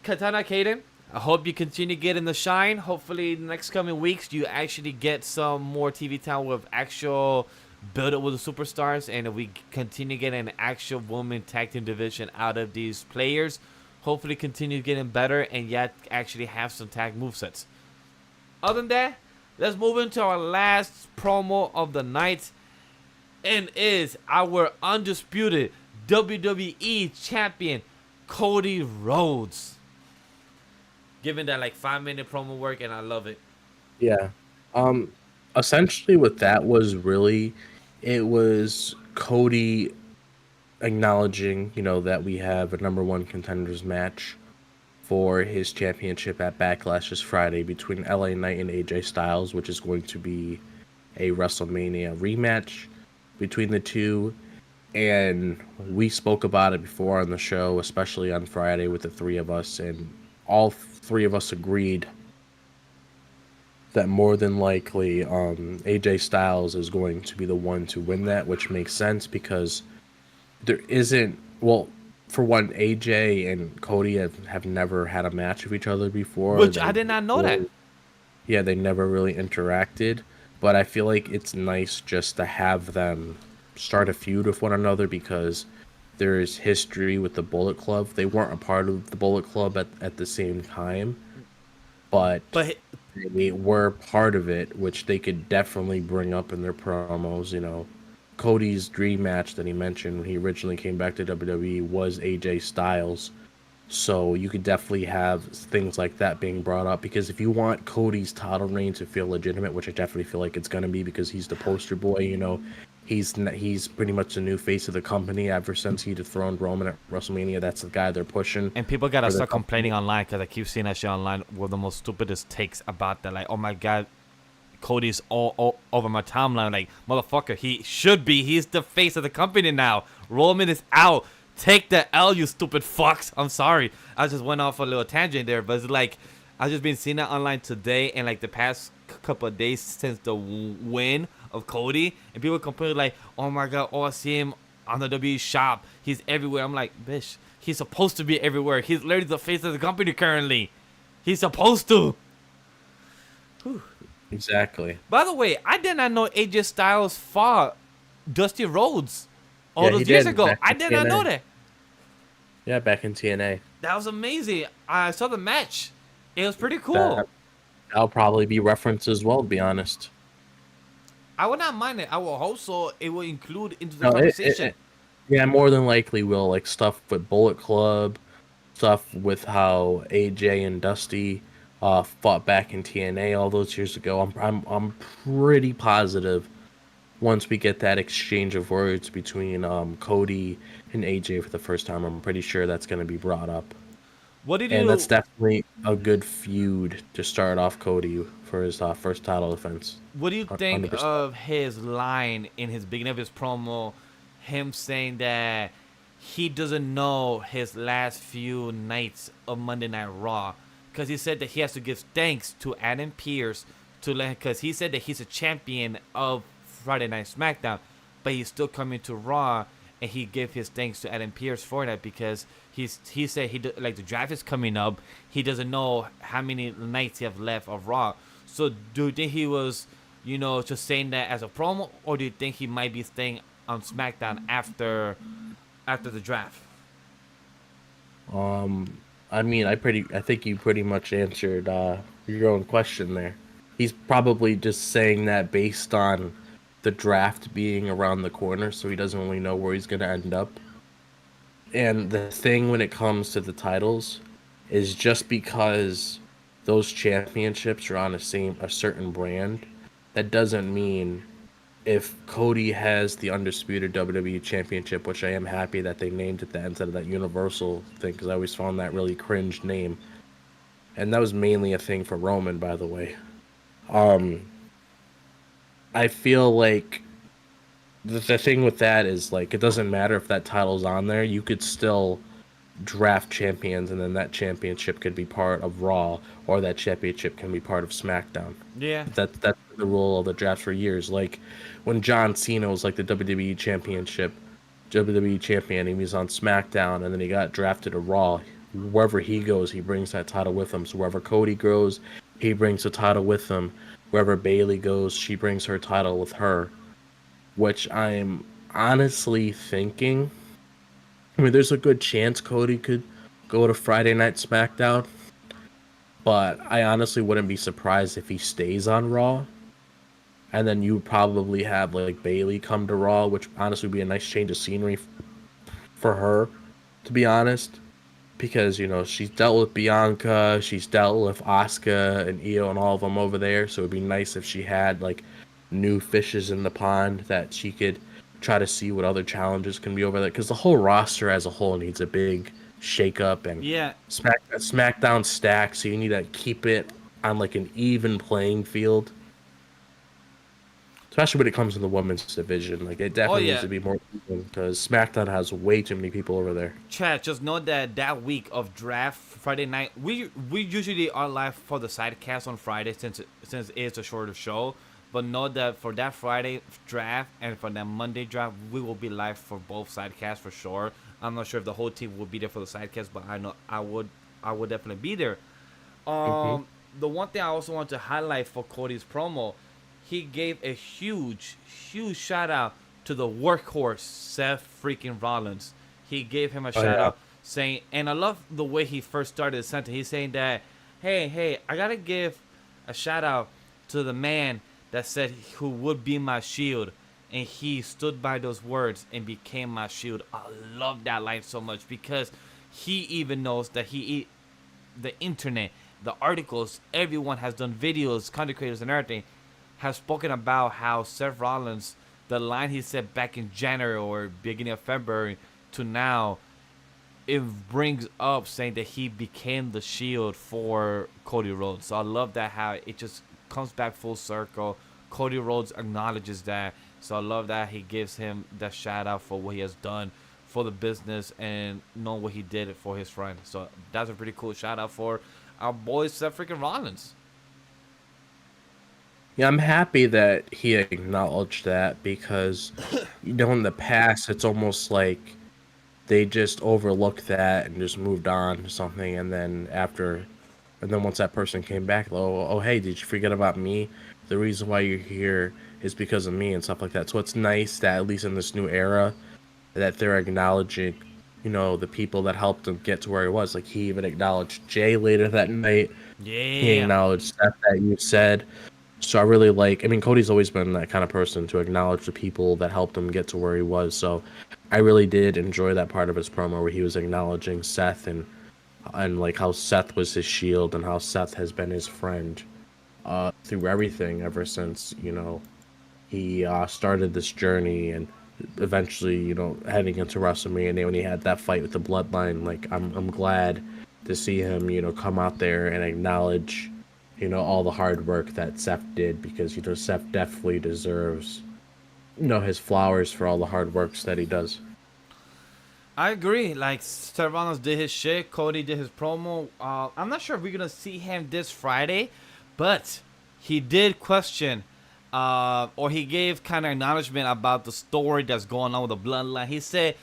Katana KAYDEN, I hope you continue getting the shine. Hopefully, in the next coming weeks, you actually get some more TV time with actual build up with the superstars, and if we continue getting an actual woman tag team division out of these players, hopefully continue getting better, and yet actually have some tag movesets. Other than that, let's move into our last promo of the night, and is our undisputed WWE champion, Cody Rhodes. Giving that like 5-minute promo work, and I love it. Yeah. Essentially what that was really, it was Cody acknowledging, that we have a number one contenders match for his championship at Backlash this Friday between LA Knight and AJ Styles, which is going to be a WrestleMania rematch between the two. And we spoke about it before on the show, especially on Friday with the three of us, and all three of us agreed that more than likely AJ Styles is going to be the one to win that, which makes sense because there isn't, well, for one, AJ and Cody have never had a match with each other before. Which I did not know that. Yeah, they never really interacted, but I feel like it's nice just to have them start a feud with one another because there is history with the Bullet Club. They weren't a part of the Bullet Club at the same time, but they were part of it, which they could definitely bring up in their promos. Cody's dream match that he mentioned when he originally came back to WWE was AJ Styles. So you could definitely have things like that being brought up, because if you want Cody's title reign to feel legitimate, which I definitely feel like it's going to be because he's the poster boy, he's pretty much the new face of the company ever since he dethroned Roman at WrestleMania. That's the guy they're pushing. And people got to start complaining online, because I keep seeing that shit online with the most stupidest takes about that. Like, oh my God, Cody's all over my timeline. Like, motherfucker, he should be. He's the face of the company now. Roman is out. Take the L, you stupid fucks. I'm sorry. I just went off a little tangent there, but it's like, I've just been seeing that online today and like the past couple of days since the win of Cody, and people complaining like, oh my God, I see him on the WWE shop. He's everywhere. I'm like, bitch, he's supposed to be everywhere. He's literally the face of the company currently. He's supposed to. Whew. Exactly. By the way, I did not know AJ Styles fought Dusty Rhodes all those years ago. I did not know that. Yeah, back in TNA. That was amazing. I saw the match. It was pretty cool. That'll probably be referenced as well, to be honest. I would not mind it. I will hope so. It will include into the conversation. Yeah, more than likely will. Like stuff with Bullet Club, stuff with how AJ and Dusty fought back in TNA all those years ago. I'm pretty positive once we get that exchange of words between Cody and AJ for the first time, I'm pretty sure that's going to be brought up. And that's definitely a good feud to start off Cody for his first title defense. What do you think 100%. Of his line in his beginning of his promo, him saying that he doesn't know his last few nights of Monday Night Raw? Because he said that he has to give thanks to Adam Pearce because he said that he's a champion of Friday Night Smackdown, but he's still coming to Raw, and he gave his thanks to Adam Pearce for that because he said like the draft is coming up, he doesn't know how many nights he have left of Raw. So do you think he was, just saying that as a promo, or do you think he might be staying on SmackDown after the draft? I think you pretty much answered your own question there. He's probably just saying that based on the draft being around the corner, so he doesn't really know where he's going to end up. And the thing when it comes to the titles is just because those championships are on a certain brand, that doesn't mean if Cody has the undisputed WWE Championship, which I am happy that they named it that instead of that Universal thing, because I always found that really cringe name. And that was mainly a thing for Roman, by the way. I feel like the thing with that is, like, it doesn't matter if that title's on there. You could still draft champions, and then that championship could be part of Raw, or that championship can be part of SmackDown. Yeah. That's the rule of the draft for years. Like when John Cena was like the WWE champion, he was on SmackDown, and then he got drafted to Raw. Wherever he goes, he brings that title with him. So wherever Cody goes, he brings the title with him. Wherever Bayley goes, she brings her title with her. Which I'm honestly thinking, I mean, there's a good chance Cody could go to Friday Night SmackDown, but I honestly wouldn't be surprised if he stays on Raw. And then you probably have like Bayley come to Raw, which honestly would be a nice change of scenery for her, to be honest. Because, you know, she's dealt with Bianca, she's dealt with Asuka and Io and all of them over there. So it'd be nice if she had like new fishes in the pond that she could try to see what other challenges can be over there. Because the whole roster as a whole needs a big shake-up, and Yeah. SmackDown stack, so you need to keep it on like an even playing field. Especially when it comes to the women's division. Like, it definitely needs to be more even, because SmackDown has way too many people over there. Chat, just know that that week of draft, Friday night, we usually are live for the sidecast on Friday since it's a shorter show. But know that for that Friday draft and for that Monday draft, we will be live for both sidecasts for sure. I'm not sure if the whole team will be there for the sidecast, but I know I would definitely be there. The one thing I also want to highlight for Cody's promo, he gave a huge shout out to the workhorse Seth freaking Rollins. He gave him a shout out saying, and I love the way he first started the sentence. He's saying that, hey, I gotta give a shout out to the man that said who would be my shield, and he stood by those words and became my shield. I love that line so much, because he even knows that the internet, the articles, everyone has done videos, content creators and everything, have spoken about how Seth Rollins, the line he said back in January or beginning of February to now, it brings up saying that he became the shield for Cody Rhodes. So I love that, how it just comes back full circle. Cody Rhodes acknowledges that. So I love that he gives him that shout out for what he has done for the business and know what he did for his friend. So that's a pretty cool shout out for our boy Seth freaking Rollins. Yeah, I'm happy that he acknowledged that, because, you know, in the past, it's almost like they just overlooked that and just moved on to something, and then once that person came back, oh, hey, did you forget about me? The reason why you're here is because of me and stuff like that. So it's nice that at least in this new era that they're acknowledging, you know, the people that helped him get to where he was. Like, he even acknowledged Jay later that night. Yeah. He acknowledged stuff that you said. So I really Cody's always been that kind of person to acknowledge the people that helped him get to where he was. So I really did enjoy that part of his promo where he was acknowledging Seth and like how Seth was his shield and how Seth has been his friend through everything ever since, you know, he started this journey, and eventually, you know, heading into WrestleMania when he had that fight with the Bloodline. Like, I'm glad to see him, you know, come out there and acknowledge, you know, all the hard work that Seth did, because, you know, Seth definitely deserves, you know, his flowers for all the hard works that he does. I agree. Like, Seth Rollins did his shit. Cody did his promo. I'm not sure if we're going to see him this Friday, but he did question, or he gave kind of acknowledgement about the story that's going on with the Bloodline. He said,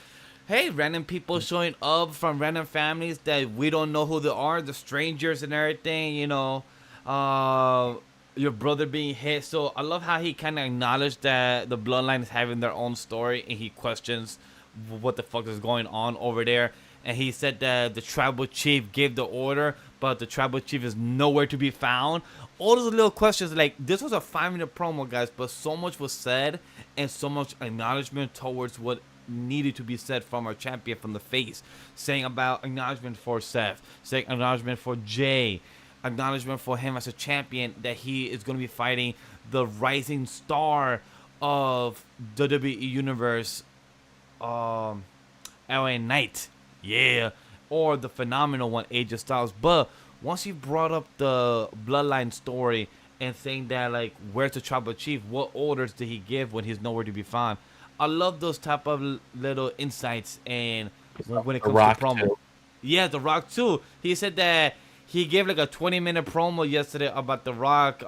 hey, random people showing up from random families that we don't know who they are, the strangers and everything, you know. Your brother being hit. So I love how he kind of acknowledged that the Bloodline is having their own story, and he questions what the fuck is going on over there. And he said that the tribal chief gave the order, but the tribal chief is nowhere to be found. All those little questions, like, this was a 5-minute promo, guys, but so much was said and so much acknowledgement towards what needed to be said from our champion, from the face, saying about acknowledgement for Seth, saying acknowledgement for Jay, acknowledgement for him as a champion, that he is going to be fighting the rising star of WWE Universe, LA Knight, yeah, or the phenomenal one, AJ Styles. But once he brought up the Bloodline story and saying that, like, where's the tribal chief, what orders did he give when he's nowhere to be found, I love those type of little insights. And when it comes to promo, Yeah, The Rock too. He said that he gave like a 20-minute promo yesterday about The Rock,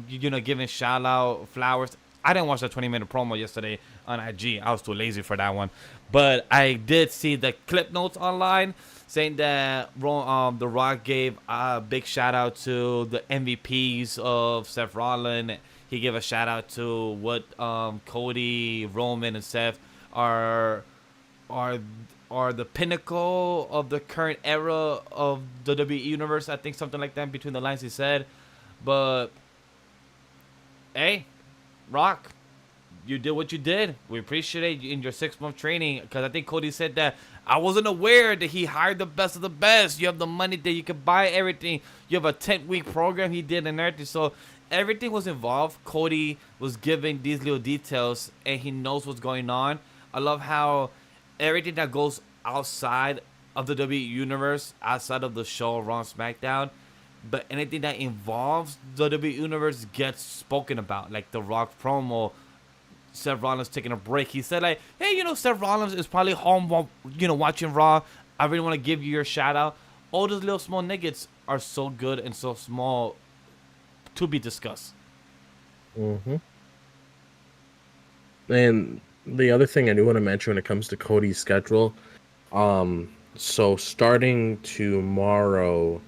giving shout out flowers. I didn't watch the 20-minute promo yesterday on IG. I was too lazy for that one. But I did see the clip notes online saying that The Rock gave a big shout out to the MVPs of Seth Rollins. He gave a shout out to what Cody, Roman, and Seth are are are the pinnacle of the current era of the WWE universe. I think something like that between the lines he said. But hey, Rock, you did what you did. We appreciate you in your 6-month training, because I think Cody said that I wasn't aware that he hired the best of the best. You have the money that you can buy everything. You have a 10-week program he did and everything. So everything was involved. Cody was giving these little details, and he knows what's going on. I love how everything that goes outside of the WWE universe, outside of the show, Raw and SmackDown, but anything that involves the WWE universe gets spoken about. Like the Rock promo, Seth Rollins taking a break. He said like, hey, Seth Rollins is probably home while, watching Raw. I really want to give you your shout out. All those little small nuggets are so good and so small to be discussed. Mm-hmm. And the other thing I do want to mention when it comes to Cody's schedule, so starting tomorrow,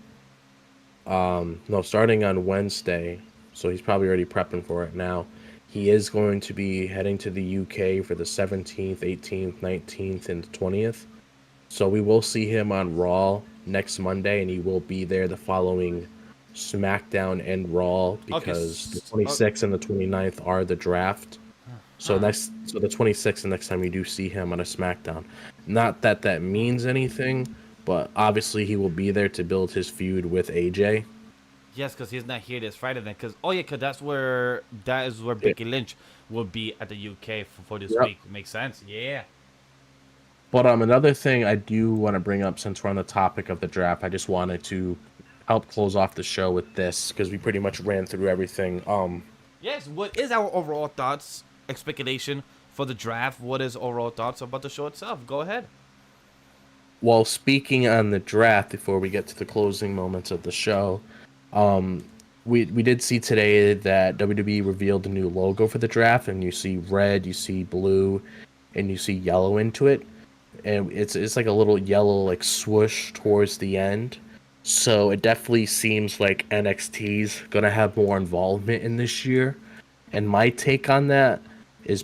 no, starting on Wednesday, so he's probably already prepping for it now. He is going to be heading to the UK for the 17th, 18th, 19th, and 20th. So we will see him on Raw next Monday, and he will be there the following SmackDown and Raw, because the 26th and the 29th are the draft. So the 26th, the next time you do see him on a SmackDown. Not that that means anything, but obviously he will be there to build his feud with AJ. Yes, because he's not here this Friday then. Because that is where Becky Lynch will be at the UK for this week. Makes sense. Yeah. But another thing I do want to bring up, since we're on the topic of the draft, I just wanted to help close off the show with this, because we pretty much ran through everything. Yes. What is our overall thoughts, speculation for the draft? What is overall thoughts about the show itself? Go ahead. Well, speaking on the draft, before we get to the closing moments of the show, we did see today that WWE revealed a new logo for the draft, and you see red, you see blue, and you see yellow into it, and it's like a little yellow like swoosh towards the end. So it definitely seems like NXT's gonna have more involvement in this year. And my take on that is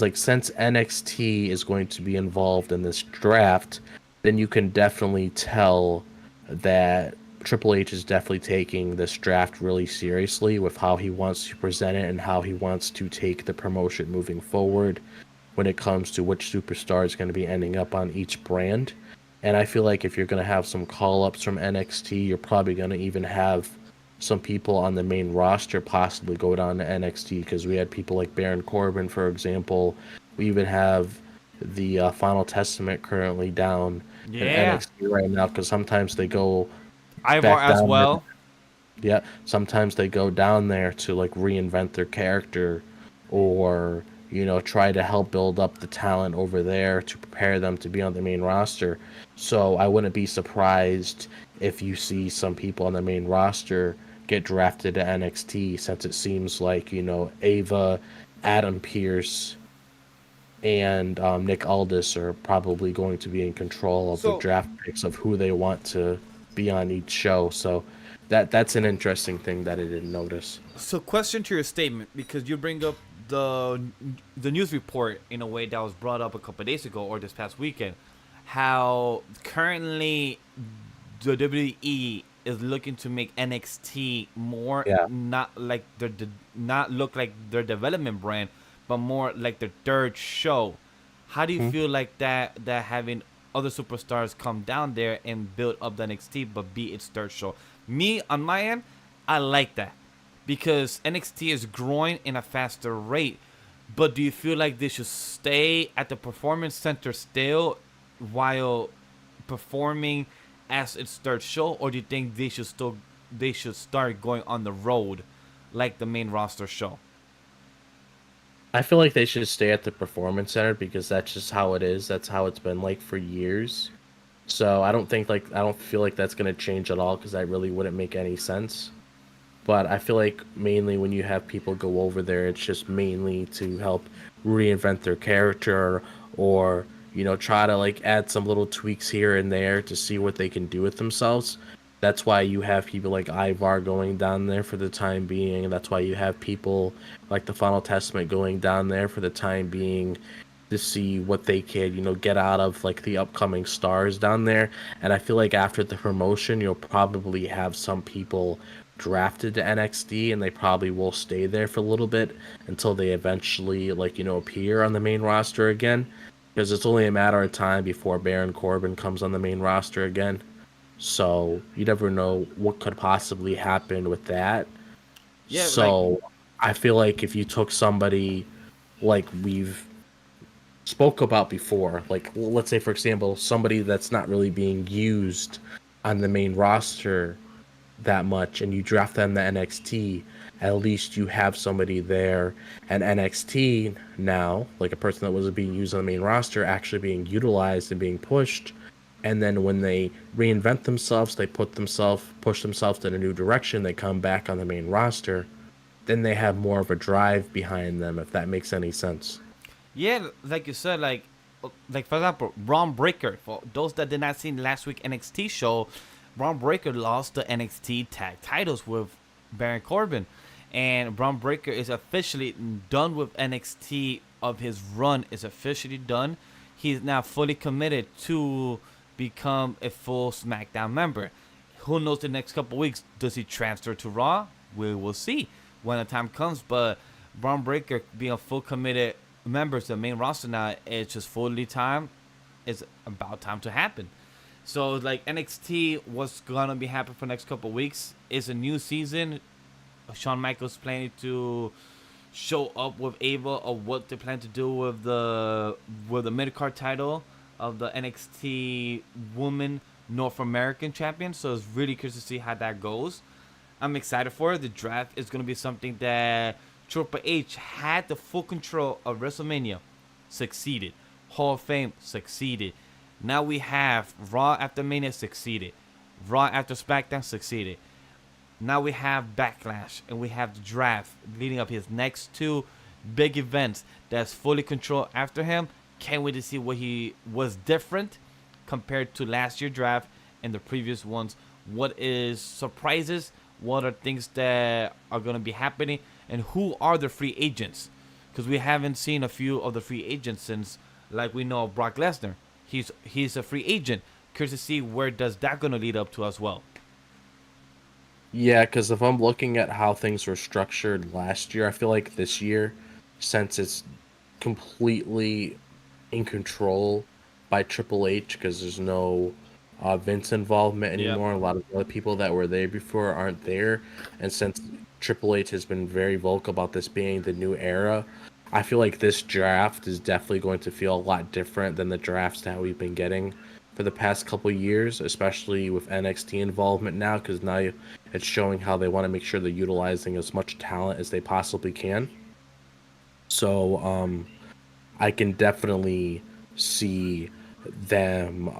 like, since NXT is going to be involved in this draft, then you can definitely tell that Triple H is definitely taking this draft really seriously with how he wants to present it and how he wants to take the promotion moving forward when it comes to which superstar is going to be ending up on each brand. And I feel like if you're going to have some call-ups from NXT, you're probably going to even have some people on the main roster possibly go down to NXT, because we had people like Baron Corbin, for example. We even have the Final Testament currently down in NXT right now, because sometimes they go Ivar back as down well. there. Yeah, sometimes they go down there to like reinvent their character, or try to help build up the talent over there to prepare them to be on the main roster. So I wouldn't be surprised if you see some people on the main roster get drafted to NXT, since it seems like Ava, Adam Pearce, and Nick Aldis are probably going to be in control of the draft picks of who they want to be on each show. So that's an interesting thing that I didn't notice. So, question to your statement, because you bring up the news report in a way that was brought up a couple of days ago or this past weekend, how currently the WWE is looking to make NXT more not look like their development brand, but more like their third show. How do you feel like that having other superstars come down there and build up the NXT but be its third show? Me, on my end, I like that, because NXT is growing in a faster rate. But do you feel like they should stay at the Performance Center still while performing as its third show, or do you think they should start going on the road like the main roster show? I feel like they should stay at the Performance Center because that's just how it is. That's how it's been like for years. So I don't feel like that's gonna change at all because that really wouldn't make any sense. But I feel like mainly when you have people go over there, it's just mainly to help reinvent their character or, try to like add some little tweaks here and there to see what they can do with themselves. That's why you have people like Ivar going down there for the time being. And that's why you have people like the Final Testament going down there for the time being to see what they could, get out of like the upcoming stars down there. And I feel like after the promotion, you'll probably have some people drafted to NXT and they probably will stay there for a little bit until they eventually like, appear on the main roster again. Because it's only a matter of time before Baron Corbin comes on the main roster again. So you never know what could possibly happen with that. Yeah, like So I feel like if you took somebody like we've spoke about before, like let's say for example, somebody that's not really being used on the main roster that much and you draft them to NXT, at least you have somebody there and NXT now, like a person that wasn't being used on the main roster, actually being utilized and being pushed. And then when they reinvent themselves, they push themselves in a new direction, they come back on the main roster, then they have more of a drive behind them, if that makes any sense. yeah, like you said, like for example, Braun Breaker. For those that did not see last week NXT show, Braun Breaker lost the NXT tag titles with Baron Corbin, and Braun Breaker is officially done with NXT. Of his run is officially done. He's now fully committed to become a full SmackDown member. Who knows the next couple weeks? Does he transfer to Raw? We will see when the time comes. But Braun Breaker being a full committed member to the main roster now, it's just fully time. It's about time to happen. So like NXT, what's gonna be happening for the next couple weeks is a new season. Shawn Michaels planning to show up with Ava of what they plan to do with the mid card title of the NXT Woman North American Champion. So it's really curious to see how that goes. I'm excited for it. The draft is gonna be something that Triple H had the full control of WrestleMania, succeeded. Hall of Fame succeeded. Now we have Raw after Mania succeeded. Raw after SmackDown succeeded. Now we have Backlash and we have the draft leading up his next two big events that's fully controlled after him. Can't wait to see what he was different compared to last year's draft and the previous ones. What is surprises? What are things that are going to be happening? And who are the free agents? Because we haven't seen a few of the free agents since, like we know of Brock Lesnar. He's a free agent. Curious to see where does that going to lead up to as well. Yeah, because if I'm looking at how things were structured last year, I feel like this year, since it's completely in control by Triple H, because there's no Vince involvement Yep. anymore, a lot of the other people that were there before aren't there, and since Triple H has been very vocal about this being the new era, I feel like this draft is definitely going to feel a lot different than the drafts that we've been getting for the past couple years, especially with NXT involvement now, because now it's showing how they want to make sure they're utilizing as much talent as they possibly can. So I can definitely see them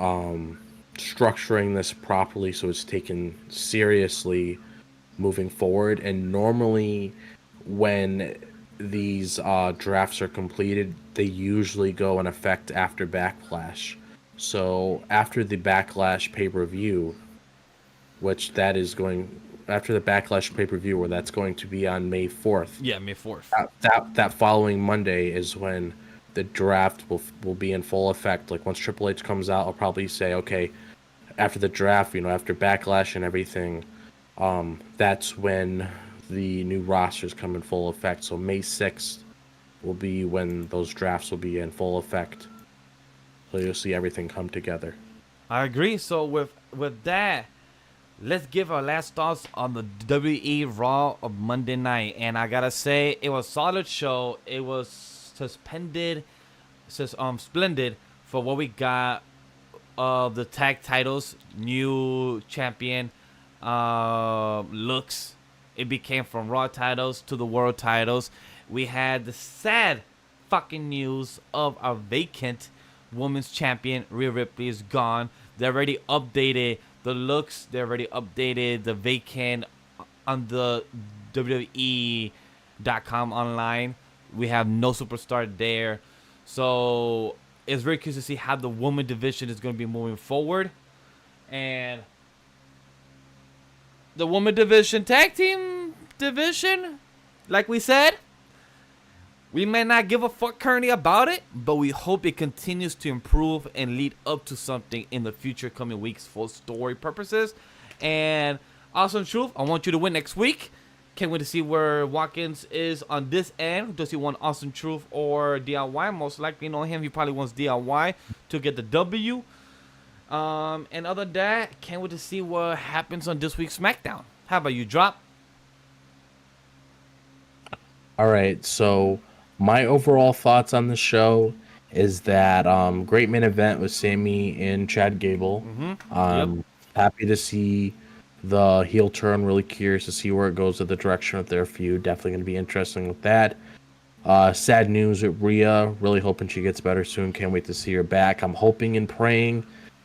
structuring this properly so it's taken seriously moving forward. And normally, when these drafts are completed, they usually go in effect after Backlash. So after the Backlash pay-per-view, which that is going after the Backlash pay-per-view, where that's going to be on May 4th. Yeah, May 4th. That following Monday is when the draft will be in full effect. Like once Triple H comes out, I'll probably say, okay, after the draft, after Backlash and everything, that's when the new rosters come in full effect. So May 6th will be when those drafts will be in full effect. So you'll see everything come together. I agree. So with that, let's give our last thoughts on the WWE Raw of Monday night. And I gotta say, it was a solid show. It was splendid for what we got of the tag titles, new champion looks, It became from Raw titles to the World titles. We had the sad fucking news of our vacant women's champion, Rhea Ripley, is gone. They already updated the looks. They already updated the vacant on the WWE.com online. We have no superstar there. So it's very curious to see how the woman division is going to be moving forward. And the woman division, tag team division, like we said, we may not give a fuck currently about it, but we hope it continues to improve and lead up to something in the future coming weeks for story purposes. And Awesome Truth, I want you to win next week. Can't wait to see where Watkins is on this end. Does he want Awesome Truth or DIY? Most likely know him. He probably wants DIY to get the W. And other than that, can't wait to see what happens on this week's SmackDown. How about you, Drop? All right, so my overall thoughts on the show is that great main event with Sami and Chad Gable. Happy to see the heel turn. Really curious to see where it goes with the direction of their feud. Definitely going to be interesting with that. Sad news with Rhea. Really hoping she gets better soon. Can't wait to see her back. I'm hoping and praying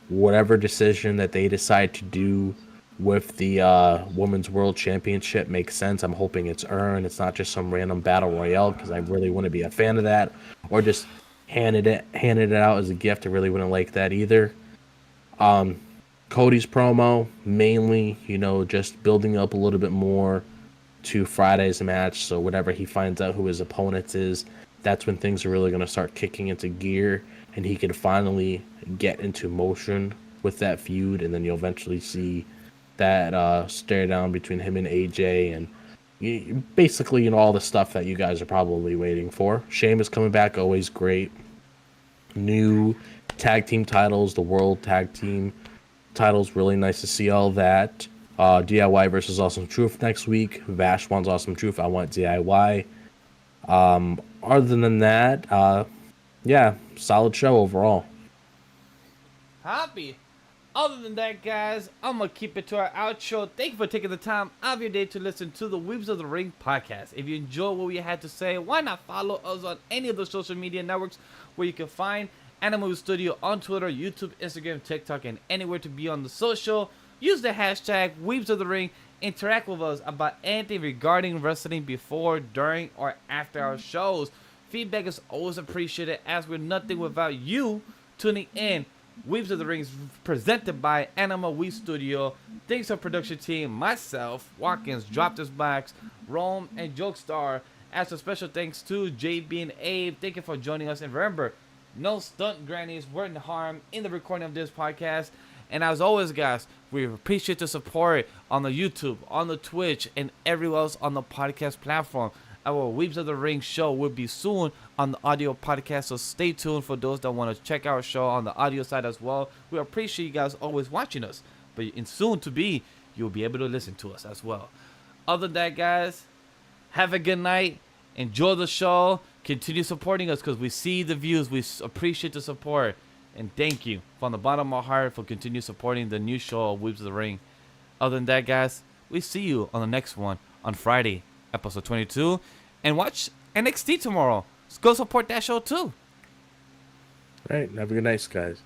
whatever decision that they decide to do with the Women's World Championship makes sense. I'm hoping it's earned. It's not just some random battle royale, because I really wouldn't be a fan of that. Or just handed it out as a gift. I really wouldn't like that either. Cody's promo, mainly, just building up a little bit more to Friday's match. So whenever he finds out who his opponent is, that's when things are really going to start kicking into gear, and he can finally get into motion with that feud. And then you'll eventually see that stare down between him and AJ, and basically, all the stuff that you guys are probably waiting for. Sheamus coming back, always great. New tag team titles, the World Tag Team titles, really nice to see all that. DIY versus Awesome Truth next week. Vash wants Awesome Truth. I want DIY. Other than that, yeah, solid show overall. Happy. Other than that, guys, I'm going to keep it to our outro. Thank you for taking the time out of your day to listen to the Weebs of the Ring podcast. If you enjoy what we had to say, why not follow us on any of the social media networks where you can find AniMa W3 Studio on Twitter, YouTube, Instagram, TikTok, and anywhere to be on the social. Use the hashtag Weebs of the Ring. Interact with us about anything regarding wrestling before, during, or after our shows. Feedback is always appreciated, as we're nothing without you tuning in. Weebs of the Ring is presented by AniMa W3 Studio. Thanks to our production team, myself, Watkins, Drop This Box, Rome, and Jokestar. As a special thanks to JB and Abe. Thank you for joining us. And remember, no stunt grannies were harm in the recording of this podcast. And as always, guys, we appreciate the support on the YouTube, on the Twitch, and everywhere else on the podcast platform. Our Weebs of the Ring show will be soon on the audio podcast, so stay tuned for those that want to check our show on the audio side as well. We appreciate you guys always watching us, but in soon to be, you'll be able to listen to us as well. Other than that, guys, have a good night. Enjoy the show. Continue supporting us, because we see the views. We appreciate the support. And thank you from the bottom of my heart for continue supporting the new show of Weebs of the Ring. Other than that, guys, we see you on the next one on Friday, episode 22. And watch NXT tomorrow. Let's go support that show too. All right. Have a good night, guys.